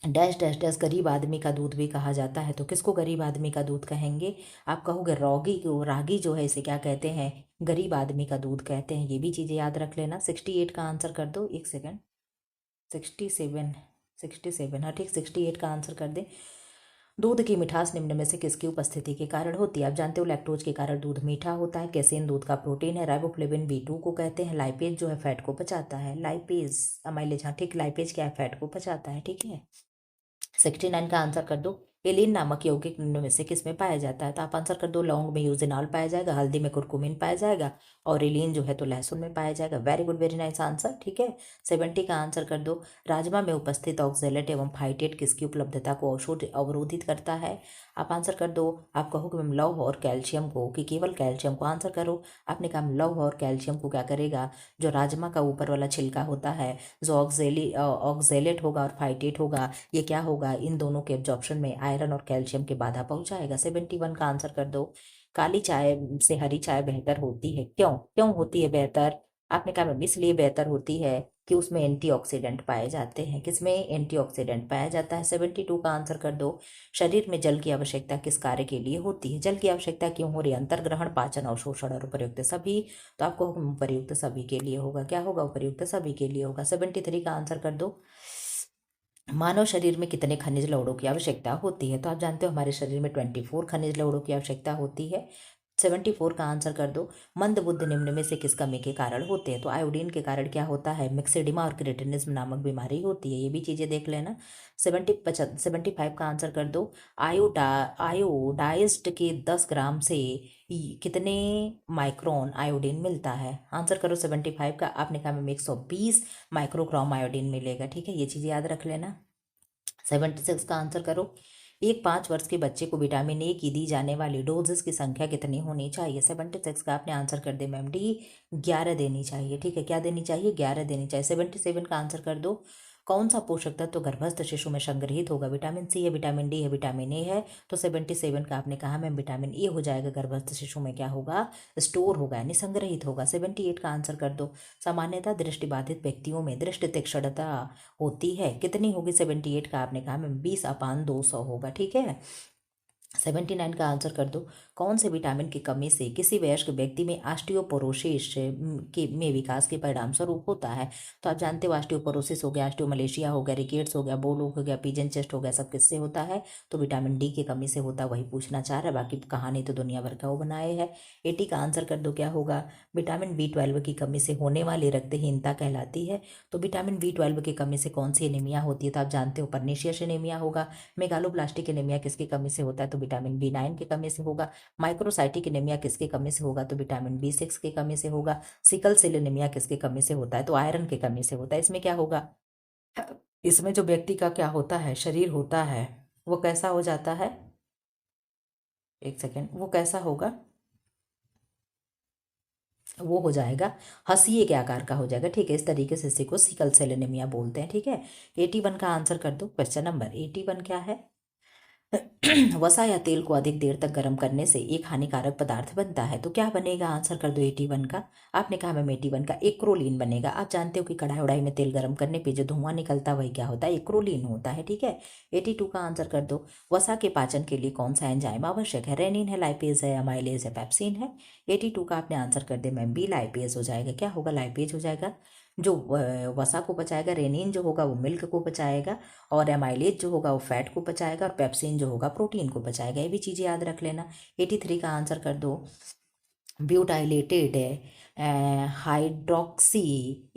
डैश डैश डैश गरीब आदमी का दूध भी कहा जाता है तो किसको गरीब आदमी का दूध कहेंगे, आप कहोगे रॉगी को, रागी जो है इसे क्या कहते हैं, गरीब आदमी का दूध कहते हैं। ये भी चीज़ें याद रख लेना। 68 का आंसर कर दो, एक सेकेंड, 67, 67, हाँ ठीक, 68 का आंसर कर दें। दूध की मिठास निम्न में से किसकी उपस्थिति के कारण होती है? आप जानते हो लैक्टोज के कारण दूध मीठा होता है। कैसेन दूध का प्रोटीन है। राइबोफ्लेविन B2 को कहते हैं। लाइपेज जो है फैट को पचाता है। लाइपेज अमाइलेज, हाँ ठीक, लाइपेज क्या है, फैट को पचाता है, ठीक है। 69 का आंसर कर दो। एलिन नामक यौगिक निम्न में से किस में पाया जाता है? तो आप आंसर कर दो। लौंग में यूजेनॉल पाया जाएगा, हल्दी में कुरकुमिन पाया जाएगा, और एलिन जो है तो लहसुन में पाया जाएगा। Very good, very nice answer, ठीक है। 70 का आंसर कर दो। राजमा में उपस्थित ऑक्जेलेट एवं फाइटेट किसकी उपलब्धता को अवरोधित करता है? आप आंसर कर दो। आप कहोगे मैम लौह और कैल्शियम को, कि केवल कैल्शियम को? आंसर करो। आपने कहा लौह और कैल्शियम को क्या करेगा? जो राजमा का ऊपर वाला छिलका होता है, जो ऑक्जेलेट होगा और फाइटेट होगा, ये क्या होगा, इन दोनों के एब्जॉर्प्शन में आयरन और कैल्शियम की बाधा पहुंचाएगा। 71 का आंसर कर दो। काली चाय से हरी चाय बेहतर होती है, क्यों? क्यों होती है बेहतर? आपने कहा मैम इसलिए बेहतर होती है कि उसमें एंटीऑक्सीडेंट पाए जाते हैं। किसमें एंटीऑक्सीडेंट पाया जाता है? 72 का आंसर कर दो। शरीर में जल की आवश्यकता किस कार्य के लिए होती है? जल की आवश्यकता क्यों हो रही है? अंतर्ग्रहण, पाचन, अवशोषण और उपर्युक्त सभी। तो आपको उपर्युक्त सभी के लिए होगा। क्या होगा? उपर्युक्त सभी के लिए होगा। 73 का आंसर कर दो। मानव शरीर में कितने खनिज लवणों की आवश्यकता होती है? तो आप जानते हो हमारे शरीर में 24 खनिज लवणों की आवश्यकता होती है। 74 का आंसर कर दो। मंद बुद्ध निम्न में से किस कमी के कारण होते हैं? तो आयोडीन के कारण क्या होता है? मिक्सेडिमा और क्रेटिनिज्म नामक बीमारी होती है। ये भी चीजें देख लेना। 75 का आंसर कर दो। आयोडाइज्ड के 10 ग्राम से कितने माइक्रोन आयोडीन मिलता है? आंसर करो 75 का। आपने कहा मैम 120 माइक्रोग्राम आयोडीन मिलेगा, ठीक है, ये चीज़ याद रख लेना। 76 का आंसर करो। एक 5 वर्ष के बच्चे को विटामिन ए की दी जाने वाली डोजेस की संख्या कितनी होनी चाहिए? 76 का आपने आंसर कर दे मैम डी, 11 देनी चाहिए, ठीक है। क्या देनी चाहिए? 11 देनी चाहिए। 77 का आंसर कर दो। कौन सा पोषक तत्व तो गर्भस्थ शिशु में संग्रहित होगा? विटामिन सी है, विटामिन डी है, विटामिन ए है? तो 77 का आपने कहा मैम विटामिन ए हो जाएगा। गर्भस्थ शिशु में क्या होगा? स्टोर होगा, यानी संग्रहित होगा। 78 का आंसर कर दो। सामान्यतः दृष्टिबाधित व्यक्तियों में दृष्टि तीक्ष्णता होती है, कितनी होगी? 78 का आपने कहा मैम 20/200 होगा, ठीक है। 79 का आंसर कर दो। कौन से विटामिन की कमी से किसी वयस्क व्यक्ति में ऑस्टियोपोरोसिस के में विकास के परिणाम स्वरूप होता है? तो आप जानते हो ऑस्टियोपोरोसिस हो गया, ऑस्टियोमलेशिया हो गया, रिकेट्स हो गया, बोलोक हो गया, पिजन चेस्ट हो गया, सब किससे होता है? तो विटामिन डी की कमी से होता है। वही पूछना चाह रहा है, बाकी कहानी तो दुनिया भर का वो बनाए है। 80 का आंसर कर दो। क्या होगा? विटामिन B12 की कमी से होने वाली रक्तहीनता कहलाती है। तो विटामिन B12 की कमी से कौन सी एनीमिया होती है? तो आप जानते हो पर्नीशियस एनीमिया होगा। मेगालोब्लास्टिक एनीमिया किसकी कमी से होता है? तो विटामिन B9 की कमी से होगा। माइक्रोसाइटिक एनीमिया किसकी कमी से होगा? तो विटामिन B6 की कमी से होगा। सिकल सेल एनीमिया किसकी कमी से होता है? तो आयरन की कमी से होता है। इसमें क्या होगा? इसमें जो व्यक्ति का क्या होता है, शरीर होता है, वो कैसा हो जाता है? एक सेकेंड, वो कैसा होगा? वो हो जाएगा हंसिए के आकार का हो जाएगा, ठीक है। इस तरीके से इसी को सिकल सेल एनीमिया बोलते हैं, ठीक है। 81 का आंसर कर दो। क्वेश्चन नंबर 81 क्या है? वसा या तेल को अधिक देर तक गर्म करने से एक हानिकारक पदार्थ बनता है, तो क्या बनेगा? आंसर कर दो 81 का। आपने कहा मैम 81 का एक्रोलीन बनेगा। आप जानते हो कि कढ़ाई उड़ाई में तेल गर्म करने पे जो धुआं निकलता है वही क्या होता है? एक्रोलीन होता है, ठीक है। 82 का आंसर कर दो। वसा के पाचन के लिए कौन सा एंजाइम आवश्यक है? रेनिन है, लाइपेज है, अमाइलेज है, पेप्सिन है? 82 का आपने आंसर कर दे मैम बी, लाइपेज हो जाएगा। क्या होगा? लाइपेज हो जाएगा। जो वसा को पचाएगा, रेनिन जो होगा वो मिल्क को पचाएगा, और एमाइलेज जो होगा वो फैट को पचाएगा, और पेप्सिन जो होगा प्रोटीन को पचाएगा। ये भी चीज़ें याद रख लेना। 83 का आंसर कर दो। ब्यूटाइलेटेड हाइड्रोक्सी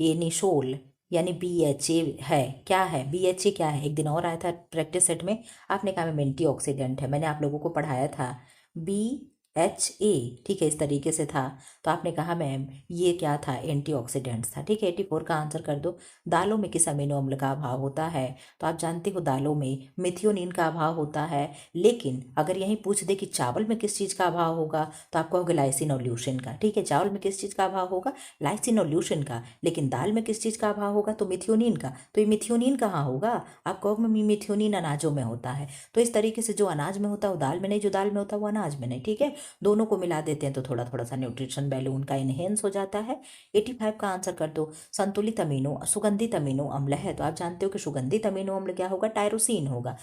एनिसोल यानी BHA है, क्या है? BHA क्या है? एक दिन और आया था प्रैक्टिस सेट में, आपने कहा मैम एंटीऑक्सीडेंट है, मैंने आप लोगों को पढ़ाया था BHA, ठीक है, इस तरीके से था। तो आपने कहा मैम ये क्या था? एंटीऑक्सीडेंट्स था, ठीक है। 84 का आंसर कर दो। दालों में किस अमीनो अम्ल का अभाव होता है? तो आप जानते हो दालों में मिथियोनिन का अभाव होता है, लेकिन अगर यहीं पूछ दे कि चावल में किस चीज़ का अभाव होगा, तो आप कहोगे लाइसिन और ल्यूसिन का, ठीक है। चावल में किस चीज़ का अभाव होगा? लाइसिन और ल्यूसिन का। लेकिन दाल में किस चीज़ का अभाव होगा? तो मिथियोनिन का। तो ये मिथियोनिन कहाँ होगा? आप कहोगे मैम मिथियोनिन अनाजों में होता है। तो इस तरीके से जो अनाज में होता है वो दाल में नहीं, जो दाल में होता है वो अनाज में नहीं, ठीक है। दोनों को मिला देते हैं तो थोड़ा थोड़ा सा न्यूट्रिशन वैल्यू उनका इनहेंस हो जाता है। 85 का आंसर कर दो। संतुलित अमीनो सुगंधित अमीनो अम्ल है, तो आप जानते हो कि सुगंधित अमीनो अम्ल क्या होगा? टायरोसिन होगा।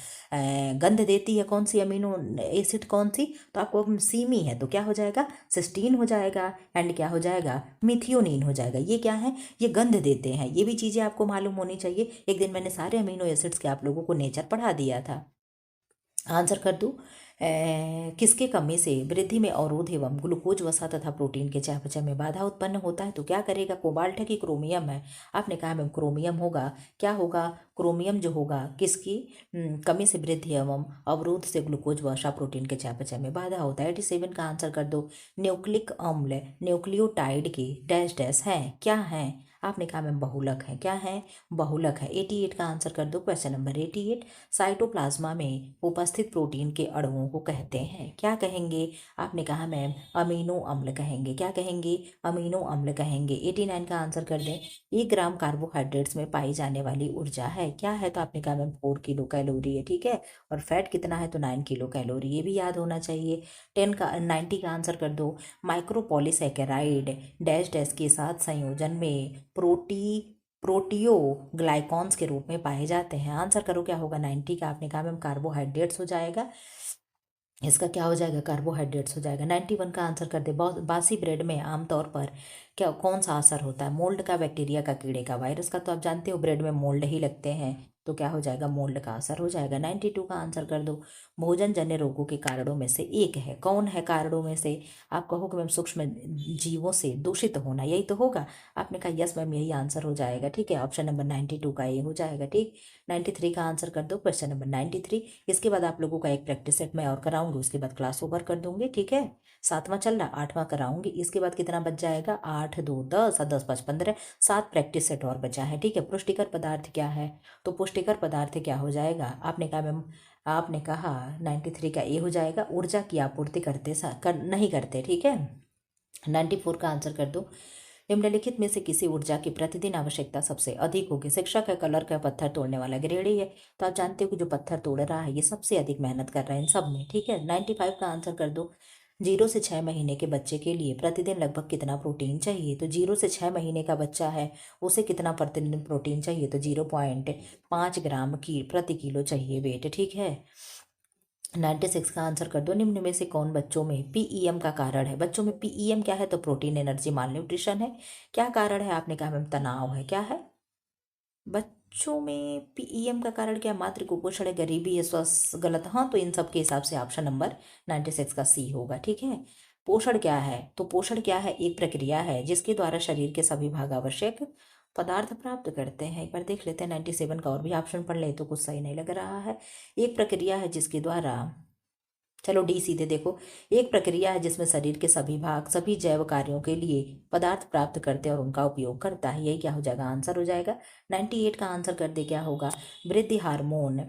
गंध देती है कौन सी अमीनो एसिड? कौन सी? तो आपको सीमी है, तो क्या हो जाएगा? सिस्टीन हो जाएगा। एंड क्या हो जाएगा? मिथियोनिन हो जाएगा। ये क्या है? ये गंध देते हैं। ये भी चीज़ें आपको मालूम होनी चाहिए। एक दिन मैंने सारे अमीनो एसिड्स के आप लोगों को नेचर पढ़ा दिया था। आंसर कर दूं। किसके कमी से वृद्धि में अवरोध एवं ग्लूकोज वसा तथा प्रोटीन के चयापचय में बाधा उत्पन्न होता है? तो क्या करेगा, कोबाल्ट है कि क्रोमियम है? आपने कहा मैम क्रोमियम होगा। क्या होगा, क्रोमियम जो होगा किसकी कमी से वृद्धि एवं अवरोध से ग्लूकोज वसा प्रोटीन के चयापचय में बाधा होता है। 87 का आंसर कर दो। न्यूक्लिक अम्ल न्यूक्लियोटाइड के डैश डैश हैं, क्या हैं? आपने कहा मैम बहुलक है। क्या है, बहुलक है। 88 का आंसर कर दो। क्वेश्चन नंबर 88, साइटोप्लाज्मा में उपस्थित प्रोटीन के अणुओं को कहते हैं, क्या कहेंगे? आपने कहा मैम अमीनो अम्ल कहेंगे। क्या कहेंगे, अमीनो अम्ल कहेंगे। 89 का आंसर कर दें। 1 ग्राम कार्बोहाइड्रेट्स में पाई जाने वाली ऊर्जा है, क्या है? तो आपने कहा मैम 4 किलो कैलोरी है, ठीक है। और फैट कितना है, तो 9 किलो कैलोरी, ये भी याद होना चाहिए। 90 का आंसर कर दो। माइक्रोपॉलीसेकेराइड डैश डैश के साथ संयोजन में प्रोटियोग्लाइकॉन्स के रूप में पाए जाते हैं। आंसर करो क्या होगा 90 का। आपने कहा मैम कार्बोहाइड्रेट्स हो जाएगा। इसका क्या हो जाएगा, कार्बोहाइड्रेट्स हो जाएगा। 91 का आंसर कर दे। बासी ब्रेड में आमतौर पर क्या कौन सा असर होता है? मोल्ड का, बैक्टीरिया का, कीड़े का, वायरस का? तो आप जानते हो ब्रेड में मोल्ड ही लगते हैं, तो क्या हो जाएगा, मोल्ड का असर हो जाएगा। 92 का आंसर कर दो। भोजन जन्य रोगों के कारणों में से एक है, कौन है कारणों में से? आप कहोगे मैम सूक्ष्म जीवों से दूषित होना, यही तो होगा। आपने कहा यस मैम, यही आंसर हो जाएगा, ठीक है। ऑप्शन नंबर 92 का ये हो जाएगा, ठीक। 93 का आंसर कर दो। Question number 93। इसके बाद आप लोगों का एक प्रैक्टिस सेट मैं और कराऊंगी, उसके बाद क्लास ओवर कर दूंगी, ठीक है। 7वां चल रहा, 8वां कराऊंगी। इसके बाद कितना बच जाएगा, 8 2 10 और 10 5 15, 7 प्रैक्टिस सेट और बचा है, ठीक है। पुष्टिकर पदार्थ क्या है? तो पुष्टिकर पदार्थ क्या हो जाएगा? आपने कहा मैम, आपने कहा 93 का ए हो जाएगा। ऊर्जा की आपूर्ति नहीं करते, ठीक है। 94 का आंसर कर दो। निम्नलिखित में से किसी ऊर्जा की प्रतिदिन आवश्यकता सबसे अधिक होगी? शिक्षक है, क्लर्क है, पत्थर तोड़ने वाला गृहिणी है? तो आप जानते हो कि जो पत्थर तोड़ रहा है ये सबसे अधिक मेहनत कर रहा है इन सब में, ठीक है। 95 का आंसर कर दो। 0 से 6 महीने के बच्चे के लिए प्रतिदिन लगभग कितना प्रोटीन चाहिए? तो 0 से 6 महीने का बच्चा है, उसे कितना प्रतिदिन प्रोटीन चाहिए? तो 0.5 ग्राम की प्रति किलो चाहिए वेट, ठीक है। 96 का आंसर कर दो। निम्न में से कौन बच्चों में पीईएम का कारण है? बच्चों में पीईएम क्या है? तो प्रोटीन एनर्जी माल न्यूट्रिशन है। क्या कारण है? आपने कहा मैम तनाव है। क्या है, बच्चों में पीईएम का कारण क्या? मातृ कुपोषण है, गरीबी है, स्वास्थ्य गलत, हाँ तो इन सब के हिसाब से ऑप्शन नंबर 96 का सी होगा, ठीक है। पोषण क्या है? तो पोषण क्या है, एक प्रक्रिया है जिसके द्वारा शरीर के सभी भाग आवश्यक पदार्थ प्राप्त करते हैं। एक बार देख लेते हैं 97 का और भी ऑप्शन पढ़ ले, तो कुछ सही नहीं लग रहा है। एक प्रक्रिया है जिसके द्वारा, चलो डी सीधे देखो। एक प्रक्रिया है जिसमें शरीर के सभी भाग सभी जैव कार्यों के लिए पदार्थ प्राप्त करते हैं और उनका उपयोग करता है, यही क्या हो जाएगा, आंसर हो जाएगा। 98 का आंसर कर दे, क्या होगा? वृद्धि हार्मोन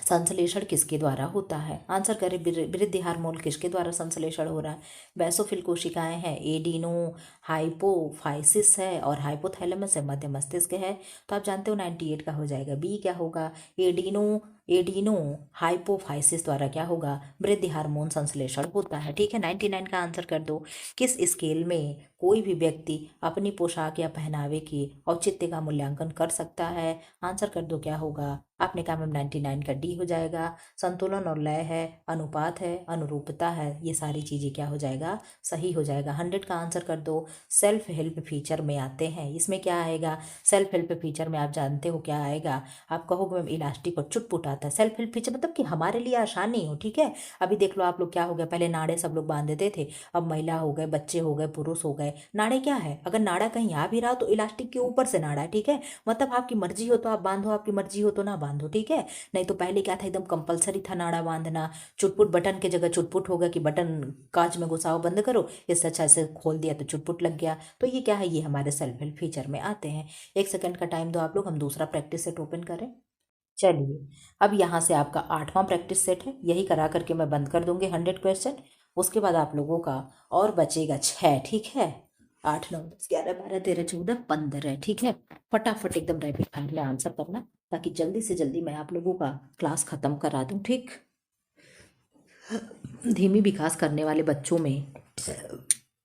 संश्लेषण किसके द्वारा होता है? आंसर करें, वृद्धि हार्मोन किसके द्वारा संश्लेषण हो रहा है? बेसोफिल कोशिकाएं हैं, एडिनो हाइपोफाइसिस है और हाइपोथैलेमस है, मध्य मस्तिष्क है। तो आप जानते हो 98 का हो जाएगा बी, क्या होगा? एडिनो एडिनो हाइपोफाइसिस द्वारा क्या होगा, वृद्धि हार्मोन संश्लेषण होता है, ठीक है। 99 का आंसर कर दो। किस स्केल में कोई भी व्यक्ति अपनी पोशाक या पहनावे की औचित्य का मूल्यांकन कर सकता है? आंसर कर दो, क्या होगा? आपने कहा मैम 99 का डी हो जाएगा। संतुलन और लय है, अनुपात है, अनुरूपता है, ये सारी चीज़ें क्या हो जाएगा, सही हो जाएगा। 100 का आंसर कर दो। सेल्फ हेल्प फीचर में आते हैं, इसमें क्या आएगा? सेल्फ हेल्प फीचर में आप जानते हो क्या आएगा? आप कहोगे मैम इलास्टिक और चुटपुट आता है। सेल्फ हेल्प फीचर मतलब कि हमारे लिए आसानी हो, ठीक है। अभी देख लो आप लोग, क्या हो गया, पहले नाड़े सब लोग बांध देते थे, अब महिला हो गए, बच्चे हो गए, पुरुष हो गए। नाड़े क्या है, अगर नाड़ा कहीं आ भी रहा हो तो इलास्टिक के ऊपर से नाड़ा है, ठीक है। मतलब आपकी मर्जी हो तो आप बांधो, आपकी मर्जी हो तो ना बांधो, ठीक है। नहीं तो पहले क्या था, एकदम कंपलसरी था नाड़ा बांधना। चुटपुट बटन की जगह चुटपुट हो गया कि बटन कांच में घुसाओ बंद करो, इससे अच्छा ऐसे खोल दिया तो चुटपुट लग गया। तो ये क्या है, ये हमारे सेल्फ हेल्प फीचर में आते हैं। 1 सेकंड का टाइम दो आप लोग, हम दूसरा प्रैक्टिस सेट ओपन करें। चलिए, अब यहाँ से आपका 8वां प्रैक्टिस सेट है, यही करा करके मैं बंद कर दूंगी 100 क्वेश्चन। उसके बाद आप लोगों का और बचेगा 6, ठीक है। 8 9 10 11 12 13 14 15, ठीक है। फटाफट एकदम रैपिड फायर में आंसर करना, ताकि जल्दी से जल्दी मैं आप लोगों का क्लास खत्म करा दूं, ठीक। धीमी विकास करने वाले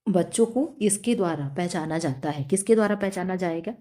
बच्चों को इसके द्वारा पहचाना जाता है, किसके द्वारा पहचाना जाएगा?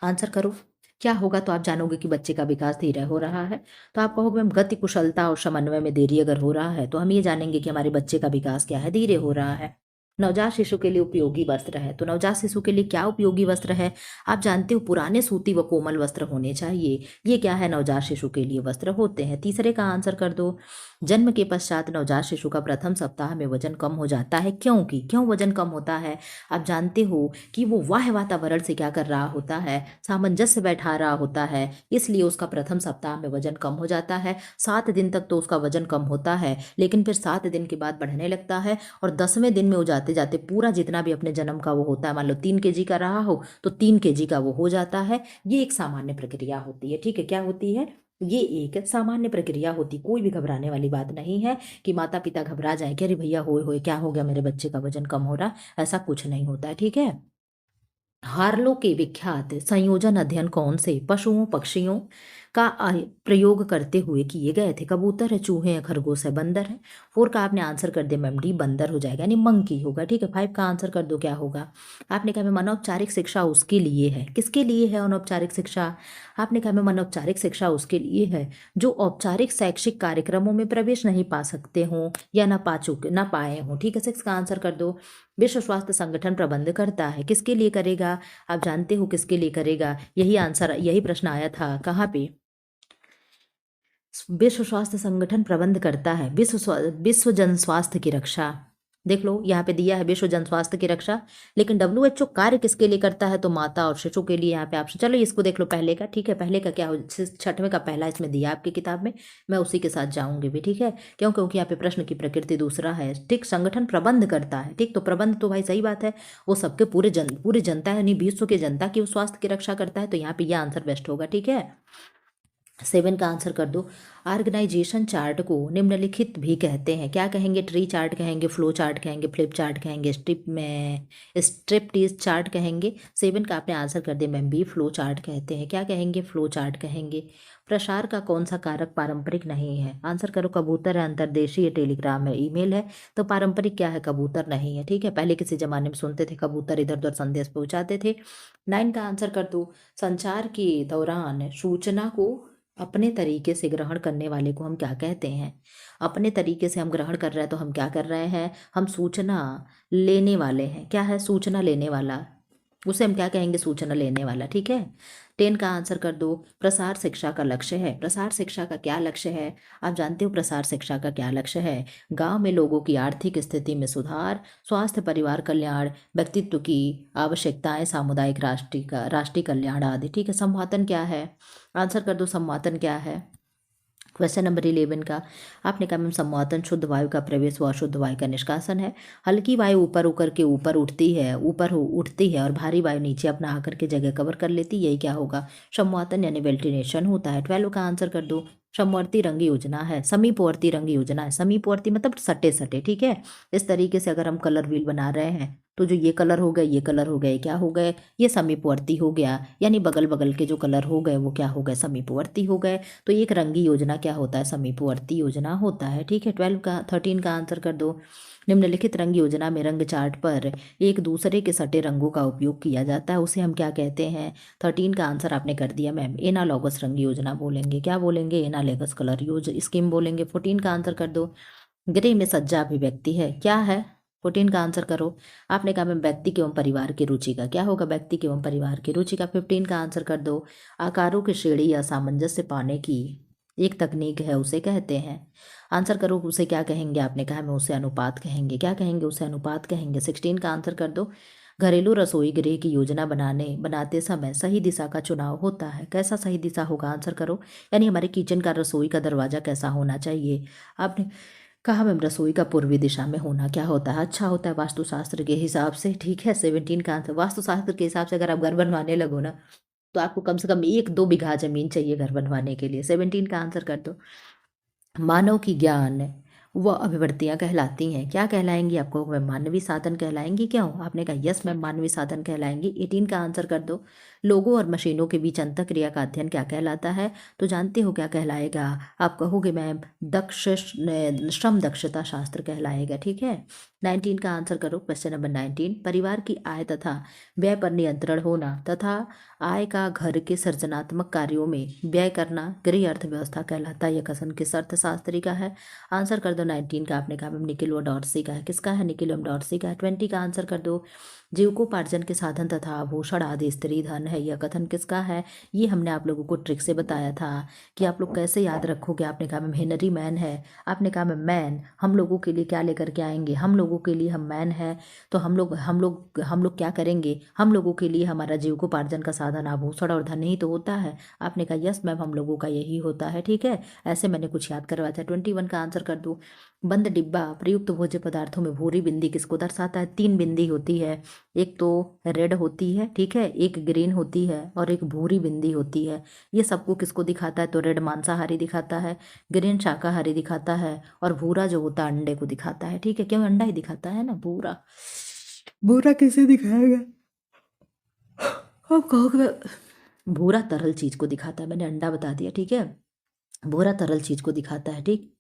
आंसर करो, क्या होगा? तो आप जानोगे कि बच्चे का विकास धीरे हो रहा है, तो आप कहोगे मैम गति कुशलता और समन्वय में देरी अगर हो रहा है, तो हम ये जानेंगे कि हमारे बच्चे का विकास क्या है, धीरे हो रहा है। नवजात शिशु के लिए उपयोगी वस्त्र है, तो नवजात शिशु के लिए क्या उपयोगी वस्त्र है? आप जानते हो पुराने सूती व कोमल वस्त्र होने चाहिए। ये क्या है? नवजात शिशु के लिए वस्त्र होते हैं। तीसरे का आंसर कर दो। जन्म के पश्चात नवजात शिशु का प्रथम सप्ताह में वजन कम हो जाता है, क्योंकि क्यों वजन कम होता है? आप जानते हो कि वो वाह्य वातावरण से क्या कर रहा होता है? सामंजस्य बैठा रहा होता है, इसलिए उसका प्रथम सप्ताह में वजन कम हो जाता है। 7 दिन तक तो उसका वजन कम होता है, लेकिन फिर 7 दिन के बाद बढ़ने लगता है, और 10वें दिन में वो जाते जाते पूरा जितना भी अपने जन्म का वो होता है, मान लो 3 kg का रहा हो तो 3 kg का वो हो जाता है। ये एक सामान्य प्रक्रिया होती है, ठीक है? क्या होती है? ये एक सामान्य प्रक्रिया होती, कोई भी घबराने वाली बात नहीं है कि माता पिता घबरा जाए कि अरे भैया होए होए क्या हो गया, मेरे बच्चे का वजन कम हो रहा। ऐसा कुछ नहीं होता है, ठीक है? हार्लो के विख्यात संयोजन अध्ययन कौन से पशुओं पक्षियों का प्रयोग करते हुए किए गए थे? कबूतर है, चूहे हैं, खरगोश है, बंदर है। 4 का आपने आंसर कर दिया मैम डी, बंदर हो जाएगा, यानी मंकी होगा, ठीक है? 5 का आंसर कर दो, क्या होगा? आपने कहा मैम अनौपचारिक शिक्षा उसके लिए है। किसके लिए है अनौपचारिक शिक्षा? आपने कहा मैम अनौपचारिक शिक्षा उसके लिए है जो औपचारिक शैक्षिक कार्यक्रमों में प्रवेश नहीं पा सकते हों या ना पाए हों, ठीक है? 6 का आंसर कर दो। विश्व स्वास्थ्य संगठन प्रबंध करता है, किसके लिए करेगा? आप जानते हो किसके लिए करेगा? यही आंसर, यही प्रश्न आया था कहाँ पे? विश्व स्वास्थ्य संगठन प्रबंध करता है विश्व जन स्वास्थ्य की रक्षा। देख लो यहाँ पे दिया है विश्व जन स्वास्थ्य की रक्षा, लेकिन WHO कार्य किसके लिए करता है? तो माता और शिशु के लिए यहाँ पे ऑप्शन। चलो इसको देख लो पहले का, ठीक है? पहले का क्या हो, 6वें का पहला इसमें दिया आपकी किताब में, मैं उसी के साथ जाऊंगी भी, ठीक है? क्यों? क्योंकि यहाँ पे प्रश्न की प्रकृति दूसरा है, ठीक? संगठन प्रबंध करता है, ठीक? तो प्रबंध तो भाई सही बात है, वो सबके पूरी जनता यानी विश्व के जनता की स्वास्थ्य की रक्षा करता है, तो यहाँ पे यह आंसर बेस्ट होगा, ठीक है? 7 का आंसर कर दो। ऑर्गेनाइजेशन चार्ट को निम्नलिखित भी कहते हैं, क्या कहेंगे? ट्री चार्ट कहेंगे, फ्लो चार्ट कहेंगे, फ्लिप चार्ट कहेंगे, स्ट्रिप टीज चार्ट कहेंगे। 7 का आपने आंसर कर दिया मैम बी, फ्लो चार्ट कहते हैं। क्या कहेंगे? फ्लो चार्ट कहेंगे। प्रसार का कौन सा कारक पारंपरिक नहीं है? आंसर करो। कबूतर है, अंतर्देशीय है, टेलीग्राम है, ईमेल है। तो पारंपरिक क्या है? कबूतर नहीं है, ठीक है? पहले किसी जमाने में सुनते थे कबूतर इधर उधर संदेश पहुंचाते थे। 9 का आंसर कर दो। संचार के दौरान सूचना को अपने तरीके से ग्रहण करने वाले को हम क्या कहते हैं? अपने तरीके से हम ग्रहण कर रहे हैं तो हम क्या कर रहे हैं? हम सूचना लेने वाले हैं। क्या है? सूचना लेने वाला, उसे हम क्या कहेंगे? सूचना लेने वाला, ठीक है? 10 का आंसर कर दो। प्रसार शिक्षा का लक्ष्य है। प्रसार शिक्षा का क्या लक्ष्य है? आप जानते हो प्रसार शिक्षा का क्या लक्ष्य है? गांव में लोगों की आर्थिक स्थिति में सुधार, स्वास्थ्य, परिवार कल्याण, व्यक्तित्व की आवश्यकताएं, सामुदायिक राष्ट्रीय कल्याण आदि, ठीक है? संवातन क्या है? आंसर कर दो, संवातन क्या है? क्वेश्चन नंबर 11 का आपने कहा मैम संवातन शुद्ध वायु का प्रवेश व अशुद्ध वायु का निष्कासन है। हल्की वायु ऊपर उकर के ऊपर उठती है और भारी वायु नीचे अपना आकर के जगह कवर कर लेती, यही क्या होगा? संवातन यानी वेंटिलेशन होता है। 12 का आंसर कर दो। समवर्ती रंग योजना है, समीपवर्ती रंग योजना है। समीपवर्ती मतलब सटे सटे, ठीक है? इस तरीके से अगर हम कलर व्हील बना रहे हैं तो जो ये कलर हो गए, ये कलर हो गए, क्या हो गए? ये समीपवर्ती हो गया, यानी बगल बगल के जो कलर हो गए वो क्या हो गए? समीपवर्ती हो गए। तो एक रंगी योजना क्या होता है? समीपवर्ती योजना होता है, ठीक है? 13 का आंसर कर दो। निम्नलिखित रंग योजना में रंग चार्ट पर एक दूसरे के सटे रंगों का उपयोग किया जाता है, उसे हम क्या कहते हैं? 13 का आंसर आपने कर दिया मैम एनालॉगस रंग योजना बोलेंगे। क्या बोलेंगे? एनालॉगस कलर यूज स्कीम बोलेंगे। 14 का आंसर कर दो। गृह में सज्जा अभिव्यक्ति है, क्या है? 14 का आंसर करो। आपने कहा मैम व्यक्ति एवं परिवार की रुचि का, क्या होगा? व्यक्ति एवं परिवार की रुचि का। 15 का आंसर कर दो। आकारों की श्रेणी या सामंजस्य पाने की एक तकनीक है, उसे कहते हैं। आंसर करो, उसे क्या कहेंगे? आपने कहा मैं उसे अनुपात कहेंगे। क्या कहेंगे? उसे अनुपात कहेंगे। 16 का आंसर कर दो। घरेलू रसोई गृह की योजना बनाते समय सही दिशा का चुनाव होता है, कैसा सही दिशा होगा? आंसर करो। यानी हमारे किचन का रसोई का दरवाजा कैसा होना चाहिए? आपने कहा मैम रसोई का पूर्वी दिशा में होना क्या होता है? अच्छा होता है वास्तुशास्त्र के हिसाब से, ठीक है? 17 का आंसर। वास्तुशास्त्र के हिसाब से अगर आप घर बनवाने लगो ना तो आपको कम से कम 1-2 बीघा जमीन चाहिए घर बनवाने के लिए। 17 का आंसर कर दो। मानव की ज्ञान व अभिवृत्तियां कहलाती हैं, क्या कहलाएंगी? आपको मैं मानवीय साधन कहलाएंगी। क्यों? आपने कहा यस मैम मानवीय साधन कहलाएंगी। 18 का आंसर कर दो। लोगों और मशीनों के बीच अंतःक्रिया का अध्ययन क्या कहलाता है? तो जानते हो क्या कहलाएगा? आप कहोगे मैम श्रम दक्षता शास्त्र कहलाएगा, ठीक है? 19 का आंसर करो। Question number 19। परिवार की आय तथा व्यय पर नियंत्रण होना तथा आय का घर के सृजनात्मक कार्यों में व्यय करना गृह अर्थव्यवस्था कहलाता है। यह कथन किस अर्थशास्त्री का है? आंसर कर दो 19 का आपने कहा मैम निकिल व डॉर्सी का है। किसका है? निकिल एवं डॉर्सी का है। 20 का आंसर कर दो। जीविकोपार्जन के साधन तथा आभूषण आदि स्त्री धन है, यह कथन किसका है? ये हमने आप लोगों को ट्रिक से बताया था कि आप लोग कैसे याद रखोगे। आपने कहा मैम हेनरी मैन है। आपने कहा मैम मैन हम लोगों के लिए क्या लेकर के आएंगे? हम लोगों के लिए हम मैन है तो हम लोग क्या करेंगे? हम लोगों के लिए हमारा जीविकोपार्जन का साधन आभूषण और धन ही तो होता है। आपने कहा यस मैम हम लोगों का यही होता है। ठीक है, ऐसे मैंने कुछ याद करवाया था। 21 का आंसर कर दो। बंद डिब्बा प्रयुक्त भोज्य पदार्थों में भूरी बिंदी किसको दर्शाता है? 3 बिंदी होती है, एक तो रेड होती है, ठीक है, एक ग्रीन होती है और एक भूरी बिंदी होती है। ये सबको किसको दिखाता है? तो रेड मांसाहारी दिखाता है, ग्रीन शाकाहारी दिखाता है और भूरा जो होता है अंडे को दिखाता है। ठीक है, क्यों? अंडा ही दिखाता है ना, भूरा भूरा किसे दिखाएगा? आप कहोगे भूरा तरल चीज को दिखाता है, मैंने अंडा बता दिया। ठीक है, भूरा तरल चीज को दिखाता है। ठीक,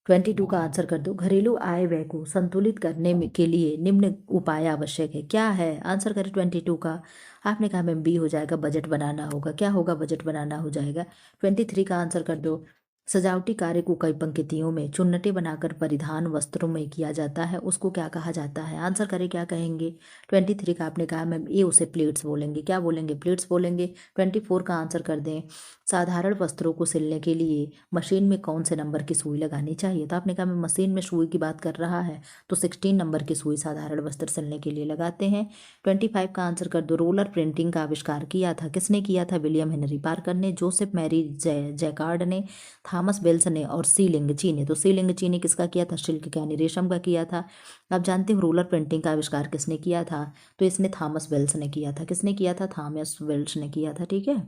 22 का आंसर कर दो। घरेलू आय व्यय को संतुलित करने में के लिए निम्न उपाय आवश्यक है, क्या है? आंसर करें 22 का। आपने कहा मैम बी हो जाएगा, बजट बनाना होगा। क्या होगा? बजट बनाना हो जाएगा। 23 का आंसर कर दो। सजावटी कार्य को कई पंक्तियों में चुन्नटे बनाकर परिधान वस्त्रों में किया जाता है, उसको क्या कहा जाता है? आंसर करें, क्या कहेंगे? 23 का आपने कहा मैम ए, उसे प्लेट्स बोलेंगे। क्या बोलेंगे? प्लेट्स बोलेंगे। 24 का आंसर कर दें। साधारण वस्त्रों को सिलने के लिए मशीन में कौन से नंबर की सुई लगानी चाहिए? तो आपने कहा मैं मशीन में सुई की बात कर रहा है तो 16 नंबर की सुई साधारण वस्त्र सिलने के लिए लगाते हैं। 25 का आंसर कर दो। रोलर प्रिंटिंग का आविष्कार किया था, किसने किया था? विलियम हेनरी पार्कर ने, जोसेफ मैरी जैकार्ड ने, थॉमस बेल्स ने और सी लिंगची ने। तो सी लिंगची ने किसका किया था? सिल्क यानी रेशम का किया था। आप जानते हो रोलर प्रिंटिंग का आविष्कार किसने किया था? तो इसने थॉमस बेल्स ने किया था। किसने किया था? थॉमस बेल्स ने किया था। ठीक है,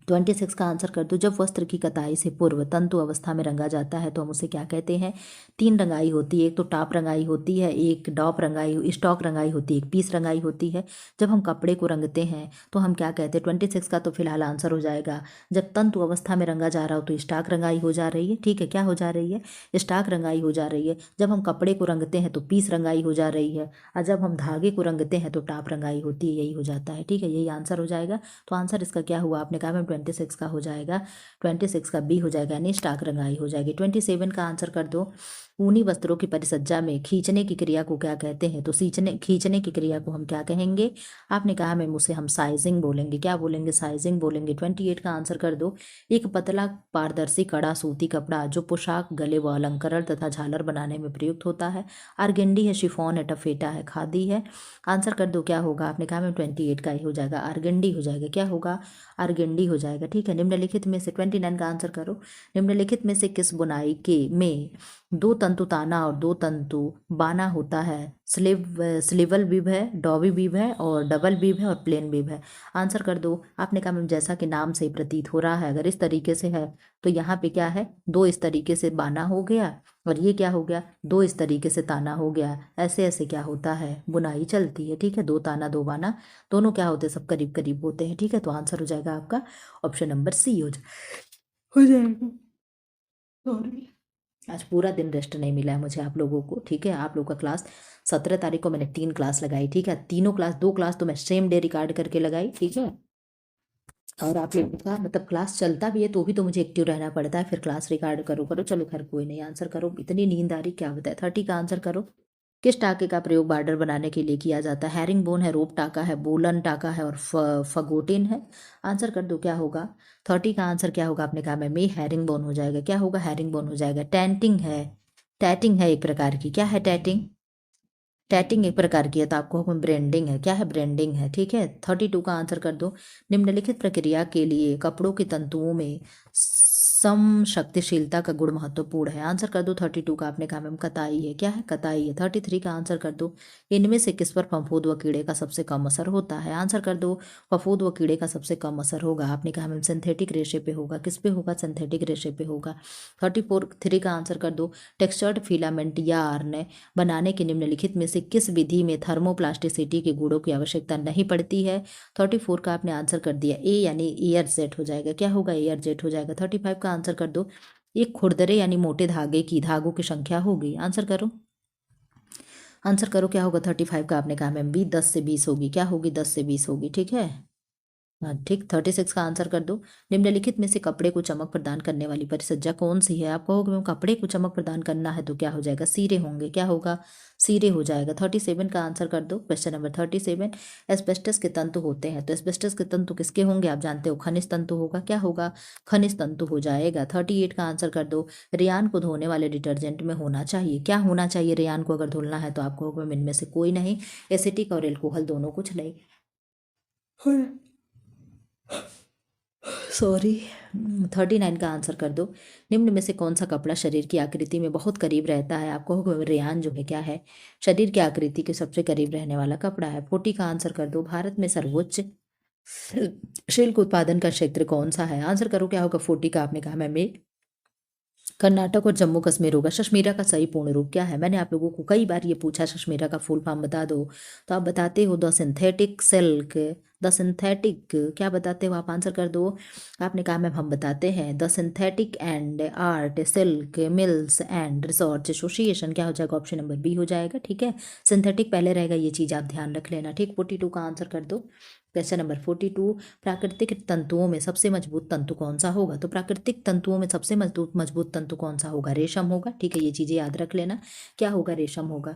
26 का आंसर कर दो। जब वस्त्र की कताई से पूर्व तंतु अवस्था में रंगा जाता है तो हम उसे क्या कहते हैं? 3 रंगाई होती है, एक तो टॉप रंगाई होती है, एक डॉप रंगाई, स्टॉक रंगाई होती है, एक पीस रंगाई होती है। जब हम कपड़े को रंगते हैं तो हम क्या कहते हैं? 26 का तो फिलहाल आंसर हो जाएगा। जब तंतु अवस्था में रंगा जा रहा हो तो स्टॉक रंगाई हो जा रही है। ठीक है, क्या हो जा रही है? स्टॉक रंगाई हो जा रही है। जब हम कपड़े को रंगते हैं तो पीस रंगाई हो जा रही है और जब हम धागे को रंगते हैं तो टॉप रंगाई होती है। यही हो जाता है। ठीक है, यही आंसर हो जाएगा। तो आंसर इसका क्या हुआ? आपने कहा मैम 26 का हो जाएगा, 26 का बी हो जाएगा यानी स्टॉक रंगाई हो जाएगी। 27 का आंसर कर दो। ऊनी वस्त्रों की परिसज्जा में खींचने की क्रिया को क्या कहते हैं? तो खींचने की क्रिया को हम क्या कहेंगे? आपने कहा मैम उसे हम साइजिंग बोलेंगे। क्या बोलेंगे? साइजिंग बोलेंगे। 28 का आंसर कर दो। एक पतला पारदर्शी कड़ा सूती कपड़ा जो पोशाक, गले व अलंकरण तथा झालर बनाने में प्रयुक्त होता है। आर्गेंडी है, शिफॉन है, टफेटा है, खादी है। आंसर कर दो, क्या होगा? आपने कहा मैम 28 का ही हो जाएगा, आर्गेंडी हो जाएगा। क्या होगा? आर्गेंडी हो जाएगा। ठीक है, निम्नलिखित में से 29 का आंसर करो। निम्नलिखित में से किस बुनाई के में 2 तंतु ताना और 2 तंतु बाना होता है? स्लीवल बीब है, डॉबी बीब है और डबल बीब है और प्लेन बीब है। आंसर कर दो। आपने कहा मैम जैसा कि नाम से ही प्रतीत हो रहा है, अगर इस तरीके से है तो यहाँ पे क्या है? 2 इस तरीके से बाना हो गया और ये क्या हो गया? 2 इस तरीके से ताना हो गया। ऐसे ऐसे क्या होता है? बुनाई चलती है। ठीक है, 2 ताना 2 बाना दोनों क्या होते हैं? सब करीब करीब होते हैं। ठीक है, तो आंसर हो जाएगा आपका ऑप्शन नंबर सी हो जाएगा। सॉरी, आज पूरा दिन रेस्ट नहीं मिला है मुझे आप लोगों को। ठीक है, आप लोगों का क्लास 17 तारीख को मैंने 3 क्लास लगाई। ठीक है, तीनों क्लास 2 क्लास तो मैं सेम डे रिकॉर्ड करके लगाई। ठीक है, और आप लोगों का मतलब क्लास चलता भी है तो भी तो मुझे एक्टिव रहना पड़ता है, फिर क्लास रिकॉर्ड करो करो। चलो खैर कोई नहीं, आंसर करो। इतनी नींद आ रही, क्या बताए। 30 का आंसर करो। किस टाके का प्रयोग बॉर्डर बनाने के लिए किया जाता है? हैरिंग बोन है, रोप टाका है, बोलन टाका है और फगोटिन है। आंसर कर दो, क्या होगा? 30 का आंसर क्या होगा? आपने कहा मैं हैरिंग बोन हो जाएगा। क्या होगा? हैरिंग बोन हो जाएगा। टैंटिंग है, टैटिंग है एक प्रकार की। क्या है? टैटिंग। टैटिंग एक प्रकार की है तो आपको हुक्म ब्रांडिंग है। क्या है? ब्रांडिंग है। ठीक है, 32 का आंसर कर दो। निम्नलिखित प्रक्रिया के लिए कपड़ों के तंतुओं में समशक्तिशीलता का गुण महत्वपूर्ण है। आंसर कर दो 32 का। आपने कहा मैम कताई है। क्या है? कताई है। 33 का आंसर कर दो। इनमें से किस पर फफूंद व कीड़े का सबसे कम असर होता है? आंसर कर दो। फफूंद व कीड़े का सबसे कम असर होगा, आपने कहा मैम सिंथेटिक रेशे पे होगा। किस पे होगा? सिंथेटिक रेशे पे होगा। 3 का आंसर कर दो। टेक्सचर्ड फिलामेंट यार्न बनाने के निम्नलिखित में से किस विधि में थर्मोप्लास्टिसिटी के गुणों की आवश्यकता नहीं पड़ती है? 34 का आपने आंसर कर दिया ए यानी एयर जेट हो जाएगा। क्या होगा? एयर जेट हो जाएगा। 35 का आंसर कर दो। एक खुरदरे यानी मोटे धागों की संख्या होगी। आंसर करो, आंसर करो क्या होगा? 35 का आपने कहा मैम बी 10 से 20 होगी। क्या होगी? 10 से 20 होगी। ठीक है, हाँ ठीक। 36 का आंसर कर दो। निम्नलिखित में से कपड़े को चमक प्रदान करने वाली परिसज्जा कौन सी है? आप कहोगे मैम कपड़े को चमक प्रदान करना है तो क्या हो जाएगा? सीरे होंगे। क्या होगा? सीरे हो जाएगा। 37 का आंसर कर दो। Question number 37। एस्बेस्टस के तंतु होते हैं तो एस्बेस्टस के तंतु किसके होंगे? आप जानते हो खनिज तंतु होगा। क्या होगा? खनिज तंतु हो जाएगा। 38 का आंसर कर दो। रेयान को धोने वाले डिटर्जेंट में होना चाहिए। क्या होना चाहिए? रेयान को अगर धुलना है तो आप कहोगे मैम इनमें से कोई नहीं। एसिटिक और एल्कोहल दोनों कुछ नहीं। सॉरी। 39 का आंसर कर दो। निम्न में से कौन सा कपड़ा शरीर की आकृति में बहुत करीब रहता है? आपको रेयान जो है क्या है? शरीर की आकृति के सबसे करीब रहने वाला कपड़ा है। 40 का आंसर कर दो। भारत में सर्वोच्च शिल्क उत्पादन का क्षेत्र कौन सा है? आंसर करो क्या होगा? 40 का आपने कहा मैम कर्नाटक और जम्मू कश्मीर होगा। शश्मीरा का सही पूर्ण रूप क्या है? मैंने आप लोगों को कई बार ये पूछा शश्मीरा का फुल फॉर्म बता दो, तो आप बताते हो the synthetic silk. The synthetic क्या बताते हो आप? आंसर कर दो। आपने कहा मैम हम बताते हैं the synthetic and art silk mills and research association. क्या हो जाएगा? ऑप्शन नंबर बी हो जाएगा। ठीक है, सिंथेटिक पहले रहेगा, ये चीज़ आप ध्यान रख लेना। ठीक। 42 का आंसर कर दो। Question number 42। प्राकृतिक तंतुओं में सबसे मजबूत तंतु कौन सा होगा? तो प्राकृतिक तंतुओं में सबसे मजबूत मजबूत तंतु कौन सा होगा? रेशम होगा। ठीक है, ये चीजें याद रख लेना। क्या होगा? रेशम होगा।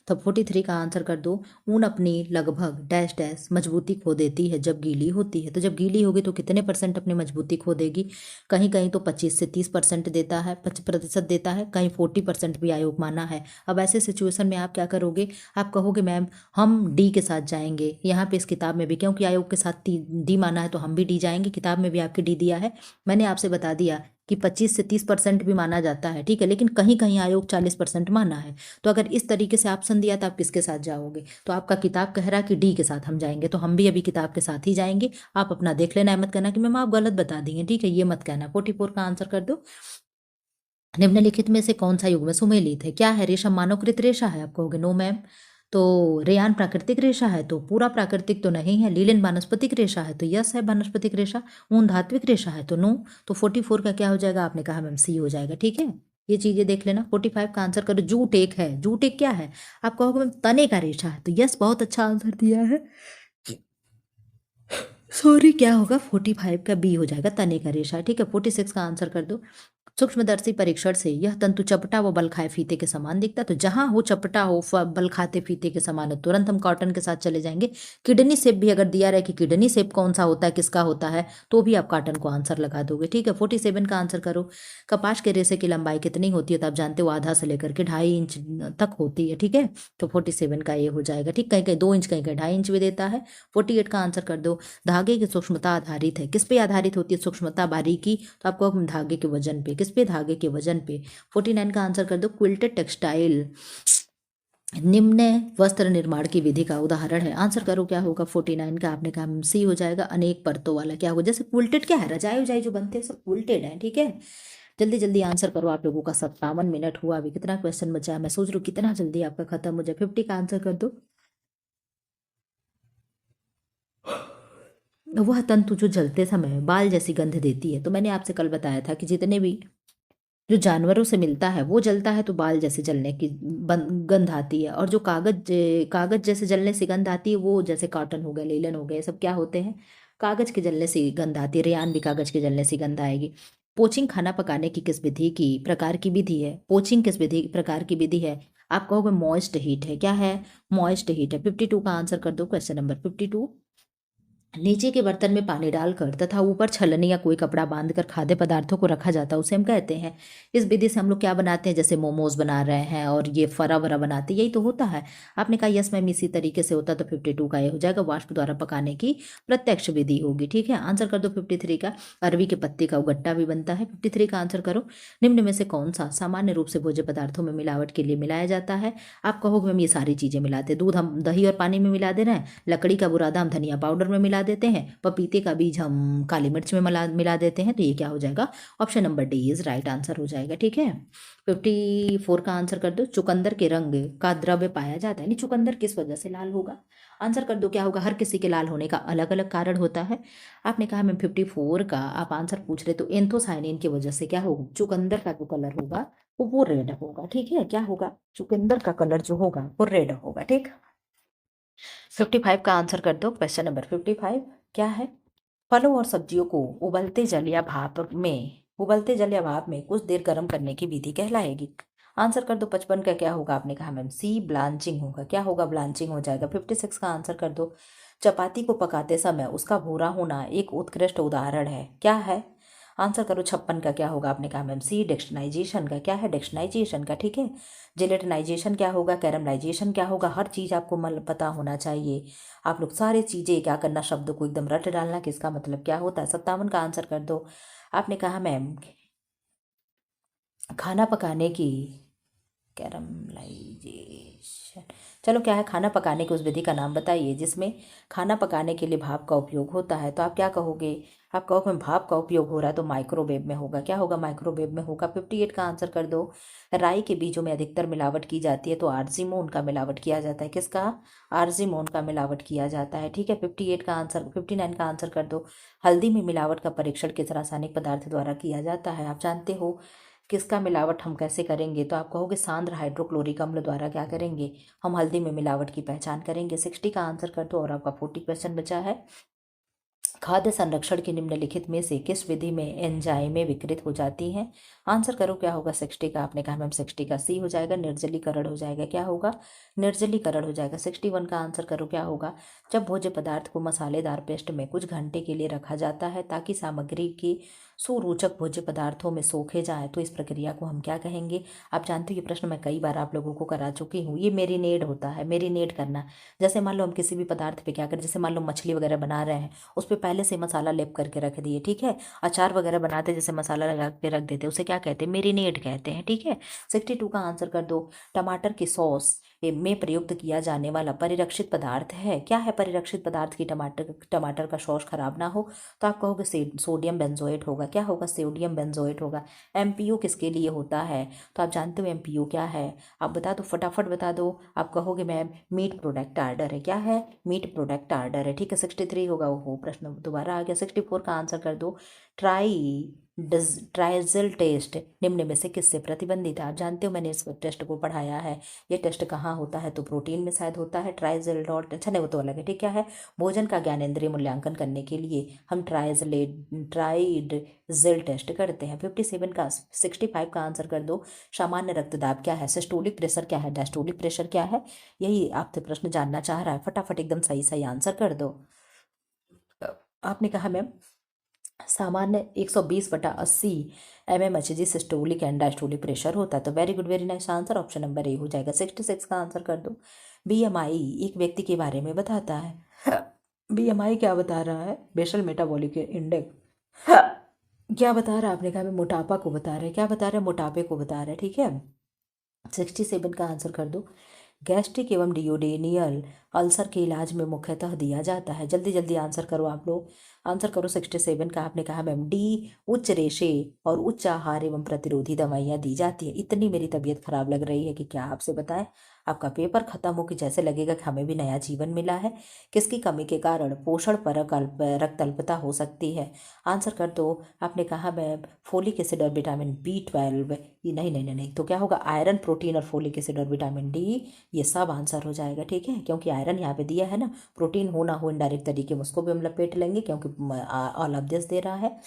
तो 43 का आंसर कर दो। ऊन अपनी लगभग डैश डैश मजबूती खो देती है जब गीली होती है। तो जब गीली होगी तो कितने परसेंट अपनी मजबूती खो देगी? कहीं कहीं तो 25 से 30% देता है, 25% देता है, कहीं 40% भी आयोग माना है। अब ऐसे सिचुएशन में आप क्या करोगे? आप कहोगे मैम हम डी के साथ जाएंगे। यहाँ पे इस किताब में भी क्योंकि आयोग के साथ डी माना है तो हम भी डी जाएंगे। किताब में भी आपके डी दिया है। मैंने आपसे बता दिया कि 25 से 30% भी माना जाता है। ठीक है, लेकिन कहीं कहीं आयोग 40% माना है। तो अगर इस तरीके से ऑप्शन दिया तो आप किसके साथ जाओगे? तो आपका किताब कह रहा है कि डी के साथ हम जाएंगे, तो हम भी अभी किताब के साथ ही जाएंगे। आप अपना देख लेना, मत कहना कि मैम आप गलत बता देंगे। ठीक है, ये मत कहना। 44 का आंसर कर दो। निम्नलिखित में से कौन सा युग्म सुमेलित है? क्या है? रेशम मानवकृत रेशा है। आप कहोगे नो मैम। तो रेयान प्राकृतिक रेशा है तो पूरा प्राकृतिक तो नहीं है। लीलन वानस्पतिक रेशा है तो यस है वानस्पतिक रेशा। ऊन धात्विक रेशा है तो नो। तो 44 का क्या हो जाएगा? आपने कहा मैम सी हो जाएगा। ठीक है, ये चीजें देख लेना। 45 का आंसर करो। जूट एक है। जूट एक क्या है? आप कहोगे मैम तने का रेशा है तो यस, बहुत अच्छा आंसर दिया है। सॉरी, क्या होगा? 45 का बी हो जाएगा, तने का रेशा है। ठीक है, 46 का आंसर कर दो। सूक्ष्मदर्शी परीक्षण से यह तंतु चपटा व बल खाए फीते के समान दिखता है। तो जहां हो चपटा हो बल खाते फीते के समान हो, तुरंत हम कॉटन के साथ चले जाएंगे। किडनी शेप भी अगर दिया रहे कि किडनी शेप कौन सा होता है, किसका होता है, तो भी आप कॉटन को आंसर लगा दोगे। ठीक है, 47 का आंसर करो। कपास के रेशे की लंबाई कितनी होती है? तो आप जानते हो आधा से लेकर के 2.5 इंच तक होती है। ठीक है, तो 47 का ये हो जाएगा। ठीक, कहीं कहीं 2 इंच, कहीं कहीं 2.5 इंच भी देता है। 48 का आंसर कर दो। धागे की सूक्ष्मता आधारित है, किस पे आधारित होती है सूक्ष्मता बारीकी? तो आपको धागे के वजन पे। किस पे? धागे के वजन पे। 49 का आंसर कर दो। क्विल्टेड टेक्सटाइल निम्न वस्त्र निर्माण की विधि का उदाहरण है। आंसर करो क्या होगा? 49 का आपने कहा सी हो जाएगा। अनेक परतों वाला क्या होगा? जैसे क्विल्टेड क्या है? रजाई उजाई जो बनते हैं सब क्विल्टेड है। ठीक है, जल्दी जल्दी आंसर करो। आप लोगों का 57 मिनट हुआ। अभी कितना क्वेश्चन बचा है? मैं सोच रही हूँ कितना जल्दी आपका खत्म हो जाए। 50 का आंसर कर दो। वह तंतु जो जलते समय बाल जैसी गंध देती है। तो मैंने आपसे कल बताया था कि जितने भी जो जानवरों से मिलता है वो जलता है तो बाल जैसे जलने की गंध आती है। और जो कागज जैसे जलने से गंध आती है, वो जैसे कॉटन हो गया, लेलन हो गया, ये सब क्या होते हैं? कागज के जलने से गंध आती है। रेयान भी कागज के जलने से गंध आएगी। पोचिंग खाना पकाने की किस विधि की प्रकार की विधि है? पोचिंग किस विधि प्रकार की विधि है? आप कहोगे मॉइस्ट हीट है। क्या है? मॉइस्ट हीट है। 52 का आंसर कर दो। Question number 52। नीचे के बर्तन में पानी डालकर तथा ऊपर छलनी या कोई कपड़ा बांधकर खाद्य पदार्थों को रखा जाता है, उसे हम कहते हैं। इस विधि से हम लोग क्या बनाते हैं? जैसे मोमोज बना रहे हैं और ये फरा वरा बनाते हैं, यही तो होता है। आपने कहा यस मैम इसी तरीके से होता, तो 52 का ये हो जाएगा। वाष्प द्वारा पकाने की प्रत्यक्ष विधि होगी। ठीक है, आंसर कर दो 53 का। अरवी के पत्ते का गट्टा भी बनता है। 53 का आंसर करो। निम्न में से कौन सा सामान्य रूप से भोज्य पदार्थों में मिलावट के लिए मिलाया जाता है? आप कहोगे मैम ये सारी चीजें मिलाते हैं। दूध हम दही और पानी में मिला दे रहे हैं। लकड़ी का बुरादा हम धनिया पाउडर में मिला देते हैं। पपीते का बीज हम काली मिर्च में मिला देते हैं। तो ये क्या हो जाएगा? Option number D is right answer हो जाएगा। ठीक है, 54 का आंसर कर दो। चुकंदर के रंग का द्रव्य पाया जाता है, नहीं चुकंदर किस वजह से लाल होगा? आंसर कर दो क्या होगा? हर किसी के लाल होने का अलग अलग कारण होता है। आपने कहा मैम 54 का आप आंसर पूछ रहे तो एंथोसायनिन की वजह से क्या होगा? चुकंदर का जो कलर होगा वो रेड होगा। ठीक है, क्या होगा? चुकंदर का कलर जो होगा वो रेड होगा। ठीक, 55 का आंसर कर दो। क्वेश्चन नंबर 55 क्या है? फलों और सब्जियों को उबलते जल या भाप में कुछ देर गर्म करने की विधि कहलाएगी। आंसर कर दो 55 का क्या होगा, आपने कहा मैम सी ब्लांचिंग होगा। क्या होगा, ब्लांचिंग हो जाएगा। 56 का आंसर कर दो चपाती को पकाते समय उसका भूरा होना एक उत्कृष्ट उदाहरण है, क्या है। आंसर करो 56 का क्या होगा, आपने कहा मैम सी डेक्सनाइजेशन का। क्या है, डेक्सनाइजेशन का, ठीक है। जिलेटिनाइजेशन क्या होगा, कैरमलाइजेशन क्या होगा, हर चीज़ आपको पता होना चाहिए। आप लोग सारी चीज़ें क्या करना, शब्द को एकदम रट डालना कि इसका मतलब क्या होता है। 57 का आंसर कर दो, आपने कहा मैम खाना पकाने की कैरमलाइजेशन। चलो क्या है, खाना पकाने की उस विधि का नाम बताइए जिसमें खाना पकाने के लिए भाप का उपयोग होता है। तो आप क्या कहोगे, आप कहोगे भाप का उपयोग हो रहा है तो माइक्रोवेव में होगा। क्या होगा, माइक्रोवेव में होगा। 58 का आंसर कर दो राई के बीजों में अधिकतर मिलावट की जाती है तो आर्जिमोन का मिलावट किया जाता है। किसका, आर्जिमोन का मिलावट किया जाता है, ठीक है। 58 का आंसर 59 का आंसर कर दो हल्दी में मिलावट का परीक्षण किस रासायनिक पदार्थ द्वारा किया जाता है। आप जानते हो किसका मिलावट हम कैसे करेंगे, तो आप कहोगे सांद्र हाइड्रोक्लोरिक अम्ल द्वारा क्या करेंगे, हम हल्दी में मिलावट की पहचान करेंगे। 60 का आंसर कर दो और आपका 40 क्वेश्चन बचा है। खाद्य संरक्षण की निम्नलिखित में से किस विधि में एंजाइमें विकृत हो जाती हैं। आंसर करो क्या होगा 60 का, आपने कहा मैम 60 का सी हो जाएगा, निर्जलीकरण हो जाएगा। क्या होगा, निर्जलीकरण हो जाएगा। 61 का आंसर करो क्या होगा, जब भोज्य पदार्थ को मसालेदार पेस्ट में कुछ घंटे के लिए रखा जाता है ताकि सामग्री की सुरूचक भोज्य पदार्थों में सोखे जाए तो इस प्रक्रिया को हम क्या कहेंगे। आप जानते हो ये प्रश्न मैं कई बार आप लोगों को करा चुकी हूँ। ये मेरीनेड होता है, मेरीनेड करना। जैसे मान लो हम किसी भी पदार्थ पे क्या करें, जैसे मान लो मछली वगैरह बना रहे हैं उस पर पहले से मसाला लेप करके रख दिए, ठीक है। अचार वगैरह बनाते जैसे मसाला लगा के रख देते उसे क्या कहते हैं, मेरीनेड कहते हैं, ठीक है। 62 का आंसर कर दो टमाटर की सॉस में प्रयुक्त किया जाने वाला परिरक्षित पदार्थ है। क्या है परिरक्षित पदार्थ की टमाटर का सॉस खराब ना हो, तो आप कहोगे सोडियम बेंजोएट होगा। क्या होगा, सोडियम बेंजोएट होगा। एमपीओ किसके लिए होता है, तो आप जानते हो एमपीओ क्या है, आप बता दो, फटाफट बता दो। आप कहोगे मैम मीट प्रोडक्ट आर्डर है। क्या है, मीट प्रोडक्ट आर्डर है, ठीक है। 63 होगा, वो प्रश्न दोबारा आ गया। 64 का आंसर कर दो ट्राइजल टेस्ट निम्न में से किससे प्रतिबंधित है। आप जानते हो मैंने इस टेस्ट को पढ़ाया है। ये टेस्ट कहाँ होता है, तो प्रोटीन में शायद होता है। ट्राइजल डॉट, अच्छा नहीं वो तो अलग है, ठीक। क्या है, भोजन का ज्ञानेंद्रिय मूल्यांकन करने के लिए हम ट्राइडजेल टेस्ट करते हैं। 57 का 65 का आंसर कर दो सामान्य रक्तदाब क्या है, सिस्टोलिक प्रेशर क्या है, डायस्टोलिक प्रेशर क्या है। यही आपसे प्रश्न जानना चाह रहा है, फटाफट एकदम सही सही आंसर कर दो। आपने कहा मैम सामान्य 120/80 mmHg systolic and diastolic pressure होता है। तो very good, very nice answer, option number A हो जाएगा। 66 का आंसर कर दो बीएमआई एक व्यक्ति के बारे में बताता है। बीएमआई क्या बता रहा है, बेसल मेटाबॉलिक इंडेक्स क्या बता रहा है, आपने कहा मैं मोटापा को बता रहे हैं। क्या बता रहे हैं, मोटापे को बता रहे हैं, ठीक है। 67 का आंसर कर दो गैस्ट्रिक एवं डियोडेनियल अल्सर के इलाज में मुख्यतः दिया जाता है। जल्दी जल्दी आंसर करो आप लोग, आंसर करो 67 का। आपने कहा मैम डी उच्च रेशे और उच्च आहार एवं प्रतिरोधी दवाइयाँ दी जाती है। इतनी मेरी तबीयत खराब लग रही है कि क्या आपसे बताएं, आपका पेपर खत्म हो कि जैसे लगेगा कि हमें भी नया जीवन मिला है। किसकी कमी के कारण पोषण परक रक्त अल्पता हो सकती है। आंसर कर दो, आपने कहा मैम फोलिक एसिड और विटामिन B12। ये नहीं नहीं नहीं नहीं, तो क्या होगा, आयरन प्रोटीन और फोलिक एसिड और विटामिन डी, ये सब आंसर हो जाएगा, ठीक है। क्योंकि आयरन यहाँ पे दिया है ना, प्रोटीन हो ना हो इनडायरेक्ट तरीके में उसको भी हम लपेट लेंगे क्योंकि ऑल ऑफ दिस दे रहा है।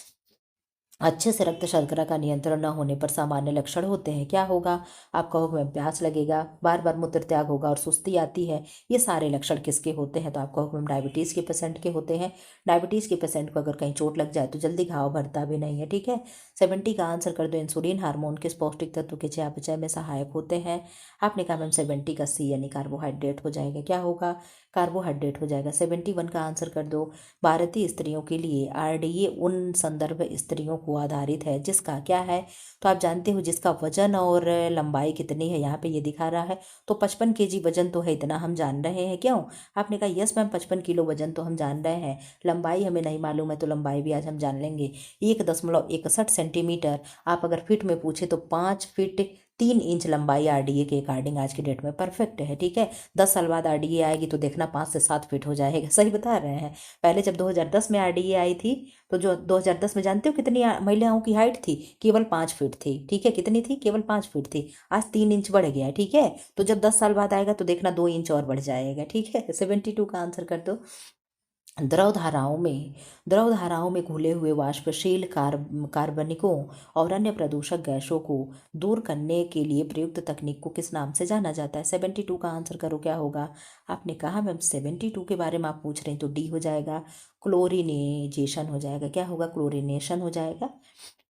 अच्छे से रक्त शर्करा का नियंत्रण न होने पर सामान्य लक्षण होते हैं। क्या होगा, आप कहोगे मैम प्यास लगेगा, बार बार मूत्र त्याग होगा और सुस्ती आती है। ये सारे लक्षण किसके होते हैं, तो आप कहोगे मैम डायबिटीज़ के पेशेंट के होते हैं। डायबिटीज़ के पेशेंट को अगर कहीं चोट लग जाए तो जल्दी घाव भरता भी नहीं है, ठीक है। 70 का आंसर कर दो इंसुलिन हार्मोन किस पौष्टिक तत्व के चयापचय में सहायक होते हैं। आपने कहा मैम 70 का सी यानी कार्बोहाइड्रेट हो जाएगा। क्या होगा, कार्बोहाइड्रेट हो जाएगा। 71 का आंसर कर दो भारतीय स्त्रियों के लिए आरडीए उन संदर्भ स्त्रियों को आधारित है जिसका क्या है, तो आप जानते हो जिसका वजन और लंबाई कितनी है, यहाँ पे ये दिखा रहा है। तो 55 kg वजन तो है, इतना हम जान रहे हैं। क्यों, आपने कहा यस मैम 55 किलो वजन तो हम जान रहे हैं, लंबाई हमें नहीं मालूम है, तो लंबाई भी आज हम जान लेंगे। 1.61 सेंटीमीटर, आप अगर फिट में पूछे तो 5 फीट 3 इंच लंबाई आरडीए के अकॉर्डिंग आज की डेट में परफेक्ट है, ठीक है। 10 साल बाद आरडीए आएगी तो देखना 5 से 7 फीट हो जाएगा, सही बता रहे हैं। पहले जब 2010 में आरडीए आई थी तो जो 2010 में जानते हो कितनी महिलाओं की हाइट थी, केवल 5 फीट थी, ठीक है। कितनी थी, केवल 5 फीट थी। आज 3 इंच बढ़ गया है, ठीक है। तो जब 10 साल बाद आएगा तो देखना 2 इंच और बढ़ जाएगा, ठीक है। 72 का आंसर कर दो द्रव धाराओं में घुले हुए वाष्पशील कार्बनिकों और अन्य प्रदूषक गैसों को दूर करने के लिए प्रयुक्त तकनीक को किस नाम से जाना जाता है? 72 का आंसर करो, क्या होगा? आपने कहा मैम 72 के बारे में आप पूछ रहे हैं, तो डी हो जाएगा, क्लोरिनेजेशन हो जाएगा। क्या होगा? क्लोरिनेशन हो जाएगा।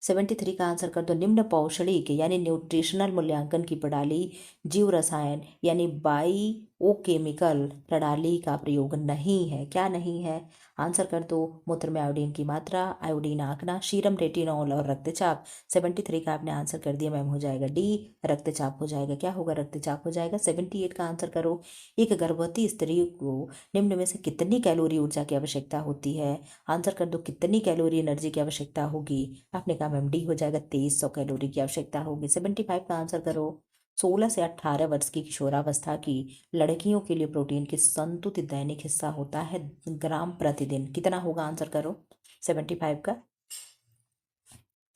73 का आंसर कर दो। निम्न पौषणिक यानी न्यूट्रिशनल मूल्यांकन की प्रणाली जीव रसायन यानी बायोकेमिकल प्रणाली का प्रयोग नहीं है। क्या नहीं है? आंसर कर दो। मूत्र में आयोडीन की मात्रा, आयोडीन आंकना, सीरम रेटिनॉल और रक्तचाप। 73 का आपने आंसर कर दिया मैम, हो जाएगा डी, रक्तचाप हो जाएगा। क्या होगा? रक्तचाप हो जाएगा। 78 का आंसर करो। एक गर्भवती स्त्री को निम्न में से कितनी कैलोरी ऊर्जा की आवश्यकता होती है? आंसर कर दो। कितनी कैलोरी एनर्जी की आवश्यकता होगी? आपने कहा मैम डी हो जाएगा, 2300 कैलोरी की आवश्यकता होगी। 75 का आंसर करो। 16 से 18 वर्ष की किशोरावस्था की लड़कियों के लिए प्रोटीन की संतुलित दैनिक हिस्सा होता है ग्राम प्रतिदिन। कितना होगा? आंसर करो 75 का।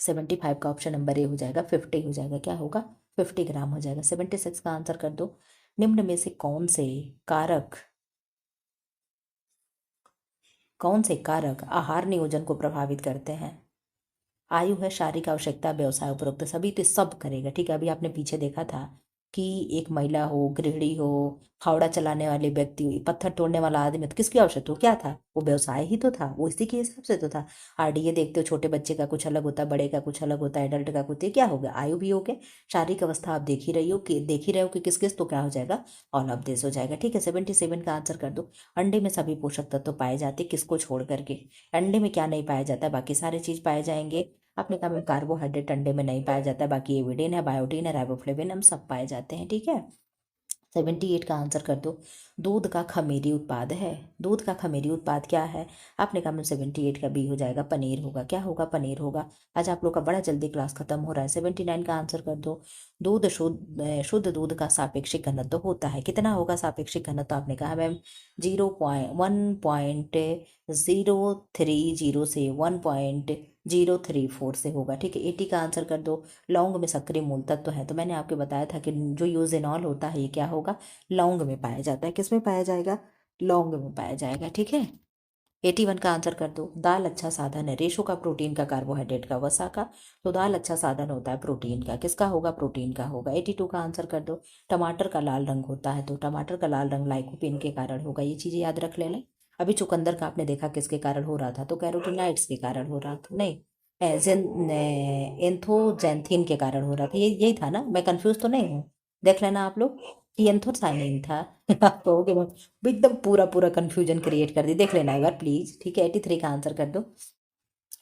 75 का ऑप्शन नंबर ए हो जाएगा, 50 हो जाएगा। क्या होगा? 50 ग्राम हो जाएगा। 76 का आंसर कर दो। निम्न में से कौन से कारक आहार नियोजन को प्रभावित करते हैं? आयु है, शारीरिक आवश्यकता, व्यवसाय, उपरोक्त सभी, तो सब करेगा। ठीक है, अभी आपने पीछे देखा था कि एक महिला हो, गृहिणी हो, फावड़ा चलाने वाले व्यक्ति, पत्थर तोड़ने वाला आदमी, तो किसकी आवश्यकता हो? क्या था वो? व्यवसाय ही तो था वो, इसी के हिसाब से तो था। आरडीए देखते हो, छोटे बच्चे का कुछ अलग होता है, बड़े का कुछ अलग होता है, एडल्ट का कुछ। क्या हो गया? आयु भी हो गया, शारीरिक अवस्था आप देख ही रहे हो कि किस किस, तो क्या हो जाएगा? ऑल ऑफ दिस हो जाएगा। ठीक है, 77 का आंसर कर दो। अंडे में सभी पोषक तत्व पाए जाते, किसको छोड़ करके? अंडे में क्या नहीं पाया जाता? बाकी सारे चीज पाए जाएंगे। आपने कहा मैम कार्बोहाइड्रेट अंडे में नहीं पाया जाता, बाकी एविडेन है, बायोटीन है, राइबोफ्लेविन, हम सब पाए जाते हैं। ठीक है, 78 का आंसर कर दो। दूध का खमीरी उत्पाद है। दूध का खमीरी उत्पाद क्या है? आपने कहा मैम 78 का बी हो जाएगा, पनीर होगा। क्या होगा? पनीर होगा। आज आप लोग का बड़ा जल्दी क्लास खत्म हो रहा है। 79 का आंसर कर दो। दूध शुद्ध दूध का सापेक्षिक घनत्व होता है, कितना होगा सापेक्षिक घनत्व? आपने कहा मैम 1.030 से 1.034 से होगा। ठीक है, 80 का आंसर कर दो। लौंग में सक्रिय मूल तत्व है, तो मैंने आपको बताया था कि जो यूजेनॉल होता है ये क्या होगा? लौंग में पाया जाता है। किस में पाया जाएगा? लौंग में पाया जाएगा। ठीक है, 81 का आंसर कर दो। दाल अच्छा साधन है, रेशो का प्रोटीन का, कार्बोहाइड्रेट का, वसा का, तो दाल अच्छा साधन होता है प्रोटीन का। किसका होगा? प्रोटीन का होगा। 82 का आंसर कर दो। टमाटर का लाल रंग होता है, तो टमाटर का लाल रंग लाइकोपीन के कारण होगा। ये चीजें याद रख लेना। अभी चुकंदर का आपने देखा किसके कारण हो रहा था? तो कैरोटीनॉइड्स के कारण हो रहा था, नहीं एंथोजैंथीन के कारण हो रहा था। ये यही था ना? मैं कंफ्यूज तो नहीं हूँ? देख लेना आप लोग, ये एंथोसाइनिन था। आप कहोगे एकदम पूरा पूरा कंफ्यूजन क्रिएट कर दी, देख लेना एक बार प्लीज। ठीक है, 83 का आंसर कर दो।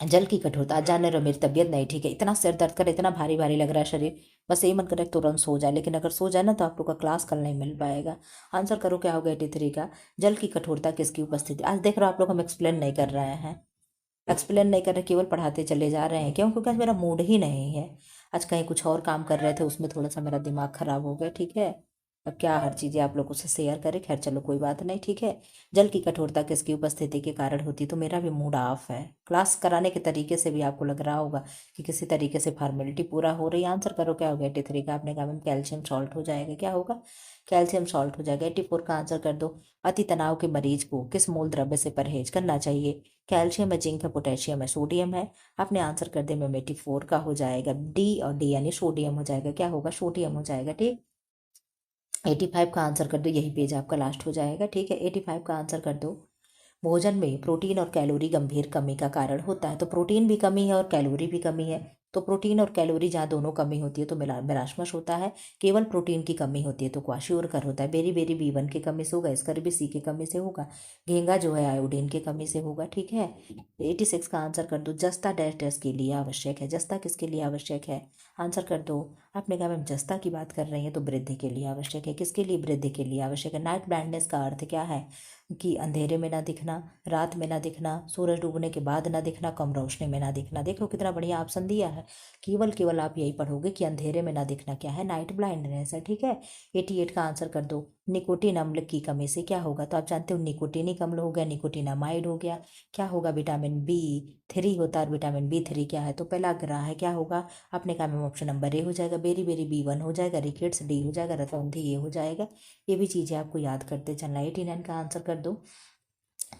जल की कठोरता, जाने रहो मेरी तबीयत नहीं ठीक है, इतना सिर दर्द कर, इतना भारी भारी लग रहा है शरीर, बस यही मन करे तुरंत सो जाए, लेकिन अगर सो जाए ना तो आप लोग का क्लास कल नहीं मिल पाएगा। आंसर करो, क्या होगा 83 का? जल की कठोरता किसकी उपस्थिति? आज देख रहे हो आप लोग हम एक्सप्लेन नहीं कर रहे हैं, एक्सप्लेन नहीं कर रहे, केवल पढ़ाते चले जा रहे हैं। क्यों? क्योंकि आज मेरा मूड ही नहीं है। आज कहीं कुछ और काम कर रहे थे, उसमें थोड़ा सा मेरा दिमाग खराब हो गया। ठीक है, अब क्या हर चीज़ें आप लोगों से शेयर करें, खैर चलो कोई बात नहीं। ठीक है, जल की कठोरता किसकी उपस्थिति के कारण होती? तो मेरा भी मूड ऑफ है। क्लास कराने के तरीके से भी आपको लग रहा होगा कि किसी तरीके से फॉर्मेलिटी पूरा हो रही है। आंसर करो, क्या हो गया 83 का? आपने कहा मैम कैल्शियम सॉल्ट हो जाएगा। क्या होगा? कैल्शियम सॉल्ट हो जाएगा। 84 का आंसर कर दो। अति तनाव के मरीज को किस मूल द्रव्य से परहेज करना चाहिए? कैल्शियम है, जिंक है, पोटेशियम है, सोडियम है। आपने आंसर कर दिया मैम 84 का हो जाएगा डी, और डी यानी सोडियम हो जाएगा। क्या होगा? सोडियम हो जाएगा। ठीक, 85 का आंसर कर दो, यही पेज आपका लास्ट हो जाएगा। ठीक है, 85 का आंसर कर दो। भोजन में प्रोटीन और कैलोरी गंभीर कमी का कारण होता है, तो प्रोटीन भी कमी है और कैलोरी भी कमी है। तो प्रोटीन और कैलोरी जहाँ दोनों कमी होती है तो मेरास्मस होता है। केवल प्रोटीन की कमी होती है तो क्वाशियोरकर होता है। बेरी बेरी B1 की कमी से होगा, इसकर भी सी की कमी से होगा। घेंगा जो है आयोडीन की कमी से होगा। ठीक है, 86 का आंसर कर दो। जस्ता डैश डैश के लिए आवश्यक है, जस्ता किसके लिए आवश्यक है? आंसर कर दो। आपने कहा मैम जस्ता की बात कर रही है तो वृद्धि के लिए आवश्यक है। किसके लिए वृद्धि के लिए आवश्यक है? नाइट ब्लाइंडनेस का अर्थ क्या है? कि अंधेरे में ना दिखना, रात में ना दिखना, सूरज डूबने के बाद ना दिखना, कम रोशनी में ना दिखना। देखो कितना बढ़िया ऑप्शन दिया है। केवल केवल आप यही पढ़ोगे कि अंधेरे में ना दिखना क्या है? नाइट ब्लाइंडनेस है। ठीक है, 88 का आंसर कर दो। निकोटीन अम्ल की कमी से क्या होगा? तो आप जानते हो निकोटीनिक अम्ल हो गया, निकोटीनामाइड हो गया। क्या होगा? विटामिन B3 होता है, और विटामिन B3 क्या है? तो पहला ग्रह है। क्या होगा? आपने कहा मैम ऑप्शन नंबर ए हो जाएगा, बेरी बेरी B1 हो जाएगा, रिकेट्स डी हो जाएगा, रतौंधी ये हो जाएगा। ये भी चीज़ें आपको याद करते चलना। 89 का आंसर कर दो।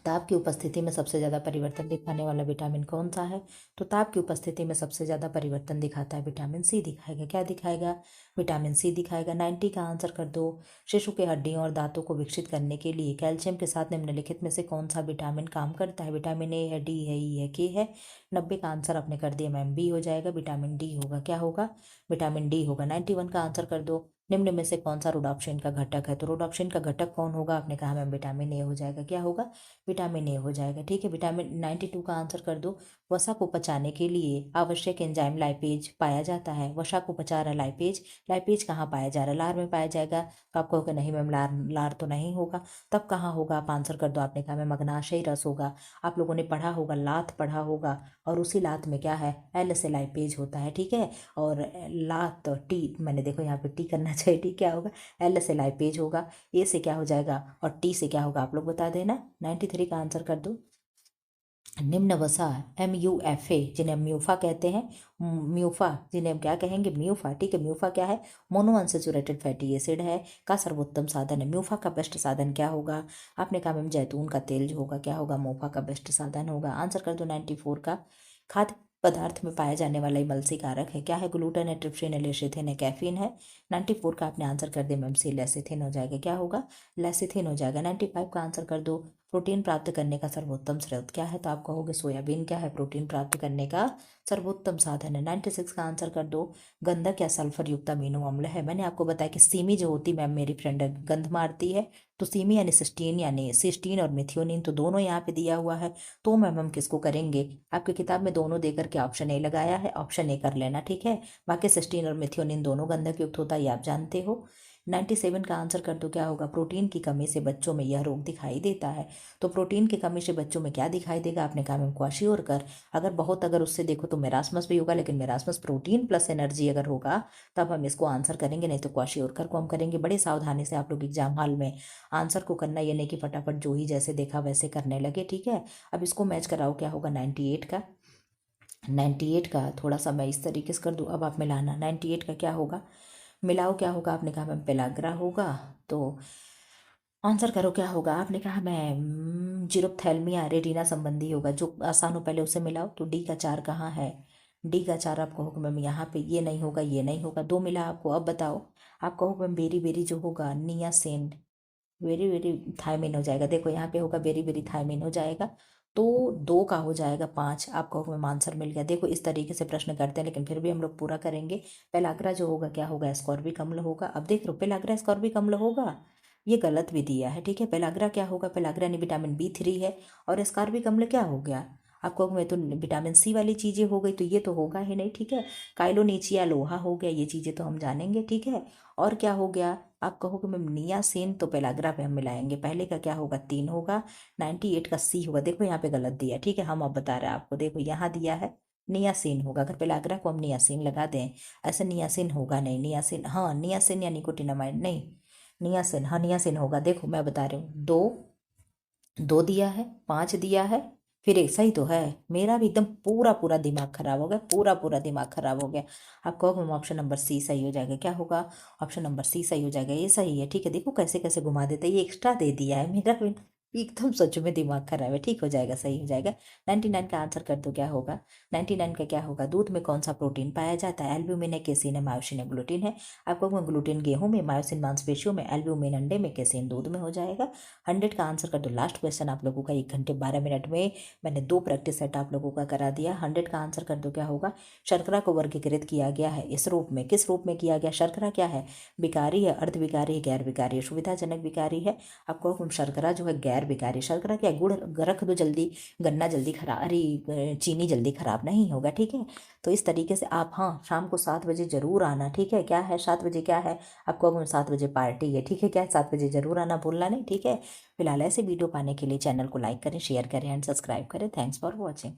ताप की उपस्थिति में सबसे ज़्यादा परिवर्तन दिखाने वाला विटामिन कौन सा है? तो ताप की उपस्थिति में सबसे ज़्यादा परिवर्तन दिखाता है विटामिन सी दिखाएगा। क्या दिखाएगा? विटामिन सी दिखाएगा। 90 का आंसर कर दो। शिशु के हड्डियों और दांतों को विकसित करने के लिए कैल्शियम के साथ निम्नलिखित में से कौन सा विटामिन काम करता है? विटामिन ए है, डी है, ई है, के है? 90 का आंसर आपने कर दिया मैम, बी हो जाएगा। विटामिन डी होगा। क्या होगा? विटामिन डी होगा। 91 का आंसर कर दो। निम्न में से कौन सा रोडोप्सिन का घटक है? तो रोडोप्सिन का घटक कौन होगा? आपने कहा मैम विटामिन ए हो जाएगा। क्या होगा? विटामिन ए हो जाएगा। ठीक है, विटामिन 92 का आंसर कर दो। वसा को पचाने के लिए आवश्यक एंजाइम लाइपेज पाया जाता है। वसा को पचा रहा लाइपेज, लाइपेज कहाँ पाया जा रहा है? लार में पाया जाएगा। तो आप कहोगे नहीं मैम लार लार तो नहीं होगा, तब कहाँ होगा? आप आंसर कर दो। आपने कहा मैम अग्नाशयी रस होगा। आप लोगों ने पढ़ा होगा, लात पढ़ा होगा, और उसी लात में क्या है? एल से लाइपेज होता है। ठीक है, और लात टी, मैंने देखो यहाँ पे टी करना चाहिए, टी क्या होगा? एल से लाइपेज होगा। ए से क्या हो जाएगा और टी से क्या होगा? आप लोग बता देना। 93 का आंसर कर दो। निम्न वसा MUFA जिन्हें हम म्यूफा कहते हैं, म्यूफा जिन्हें हम क्या कहेंगे? म्यूफा। ठीक है, म्यूफा क्या है? मोनो अनसेचुरेटेड फैटी एसिड है का सर्वोत्तम साधन है। म्यूफा का बेस्ट साधन क्या होगा? आपने कहा मैम जैतून का तेल जो होगा। क्या होगा? मोफा का बेस्ट साधन होगा। आंसर कर दो 94 का। खाद्य पदार्थ में पाया जाने वाला इमल्सी कारक है। क्या है? ग्लूटेन है, ट्रिप्सिन है, लेसिथिन है, कैफीन है। 94 का आपने आंसर कर दिया मैम, सी लेसिथिन हो जाएगा। क्या होगा? लेसिथिन हो जाएगा। 95 का आंसर कर दो। प्रोटीन प्राप्त करने का सर्वोत्तम स्रोत क्या है? तो आप कहोगे सोयाबीन क्या है? प्रोटीन प्राप्त करने का सर्वोत्तम साधन है। 96 का आंसर कर दो। गंधक या सल्फर युक्त अमीनो अम्ल है। मैंने आपको बताया कि सीमी जो होती मैम मेरी फ्रेंड गंध मारती है, तो सीमी यानी सिस्टीन, यानी सिस्टीन और मिथियोनिन, तो दोनों यहाँ पे दिया हुआ है। तो मैम हम किसको करेंगे? आपकी किताब में दोनों देकर के ऑप्शन ए लगाया है, ऑप्शन ए कर लेना। ठीक है, बाकी सिस्टीन और मिथियोनिन दोनों गंधक युक्त होता है, ये आप जानते हो। 97 का आंसर कर दो। क्या होगा? प्रोटीन की कमी से बच्चों में यह रोग दिखाई देता है। तो प्रोटीन की कमी से बच्चों में क्या दिखाई देगा? आपने कहा मैम क्वाशियोर। अगर उससे देखो तो मेरास्मस भी होगा, लेकिन मेरास्मस प्रोटीन प्लस एनर्जी अगर होगा तब हम इसको आंसर करेंगे, नहीं तो क्वाशियोर को हम करेंगे। बड़े सावधानी से आप लोग एग्जाम हॉल में आंसर को करना, ये नहीं कि फटाफट जो ही जैसे देखा वैसे करने लगे। ठीक है, अब इसको मैच कराओ। क्या होगा? 98 का। 98 का थोड़ा सा मैं इस तरीके से कर दूँ, अब आप मिलाना। 98 का क्या होगा? मिलाओ। क्या होगा? आपने कहा मैम पेलाग्रा होगा, तो आंसर करो। क्या होगा? आपने कहा मैम जीरोप्थैल्मिया रेटिना संबंधी होगा। जो आसान हो पहले उसे मिलाओ। तो डी का 4 कहाँ है? डी का 4 आप कहोगे मैम यहाँ पे, ये नहीं होगा, ये नहीं होगा। दो मिला आपको, अब बताओ। आप कहोगे मैम बेरी बेरी जो होगा नियासिन, वेरी वेरी थायमिन हो जाएगा। देखो यहाँ पे होगा वेरी वेरी थायमिन हो जाएगा। तो दो का हो जाएगा 5। आपको हमें आंसर मिल गया। देखो इस तरीके से प्रश्न करते हैं, लेकिन फिर भी हम लोग पूरा करेंगे। पेलाग्रा जो होगा क्या होगा? एस्कॉर्बिक अम्ल होगा। अब देख लो, पेलाग्रा एस्कॉर्बिक अम्ल होगा, ये गलत भी दिया है। ठीक है, पेलाग्रा क्या होगा? पेलाग्रा यानी विटामिन B3 है, और एस्कॉर्बिक अम्ल क्या हो गया? आपको मैं तो विटामिन सी वाली चीज़ें हो गई, तो ये तो होगा ही नहीं। ठीक है, काइलोनीचिया लोहा हो गया, ये चीज़ें तो हम जानेंगे। ठीक है, और क्या हो गया? आप कहोगे मैम नियासिन, तो पेलाग्रा पे हम मिलाएंगे। पहले का क्या होगा? 3 होगा। 98 का सी होगा। देखो यहाँ पे गलत दिया। ठीक है, हम अब बता रहे हैं आपको। देखो यहाँ दिया है नियासिन होगा। अगर पेलाग्रा को हम नियासिन लगा दें, ऐसे नियासिन होगा नहीं। नियासिन, हाँ नियासिन या निकोटिनामाइड नहीं, नियासिन, हाँ नियासिन होगा। देखो मैं बता रही हूँ, दो, दो दिया है, 5 दिया है, फिर एक सही तो है। मेरा भी एकदम पूरा पूरा दिमाग खराब हो गया, पूरा पूरा दिमाग खराब हो गया। आप कहोगे मैम ऑप्शन नंबर सी सही हो जाएगा। क्या होगा? ऑप्शन नंबर सी सही हो जाएगा, ये सही है। ठीक है, देखो कैसे कैसे घुमा देते हैं, ये एक्स्ट्रा दे दिया है। मेरा भी एकदम सच में दिमाग खराब है। ठीक हो जाएगा, सही हो जाएगा। 99 का आंसर कर दो। क्या होगा? 99 का क्या होगा? दूध में कौन सा प्रोटीन पाया जाता है? एल्ब्यूमिन है, केसिन है, मायोसिन है, ग्लूटीन है। आपको ग्लूटीन गेहूं में, मायोसिन मांसपेशियों में, एल्ब्यूमिन अंडे में, केसिन दूध में हो जाएगा। 100 का आंसर कर दो। लास्ट क्वेश्चन आप लोगों का 1 घंटे 12 मिनट में मैंने 2 प्रैक्टिस सेट आप लोगों का करा दिया। 100 का आंसर कर दो। क्या होगा? शर्करा को वर्गीकृत किया गया है इस रूप में, किस रूप में किया गया? शर्करा क्या है? विकारी है, अर्धविकारी है, गैर विकारी है, सुविधाजनक विकारी है। आपको शर्करा जो है गैर विकारी। शर्करा क्या है? गुड़ रख दो जल्दी, गन्ना जल्दी खराब, अरे चीनी जल्दी खराब नहीं होगा। ठीक है, तो इस तरीके से आप, हाँ शाम को 7 बजे जरूर आना। ठीक है, क्या है 7 बजे? क्या है आपको? 7 बजे पार्टी है। ठीक है, क्या है? 7 बजे जरूर आना, भूलना नहीं। ठीक है, फिलहाल ऐसे वीडियो पाने के लिए चैनल को लाइक करें, शेयर करें एंड सब्सक्राइब करें। Thanks for watching.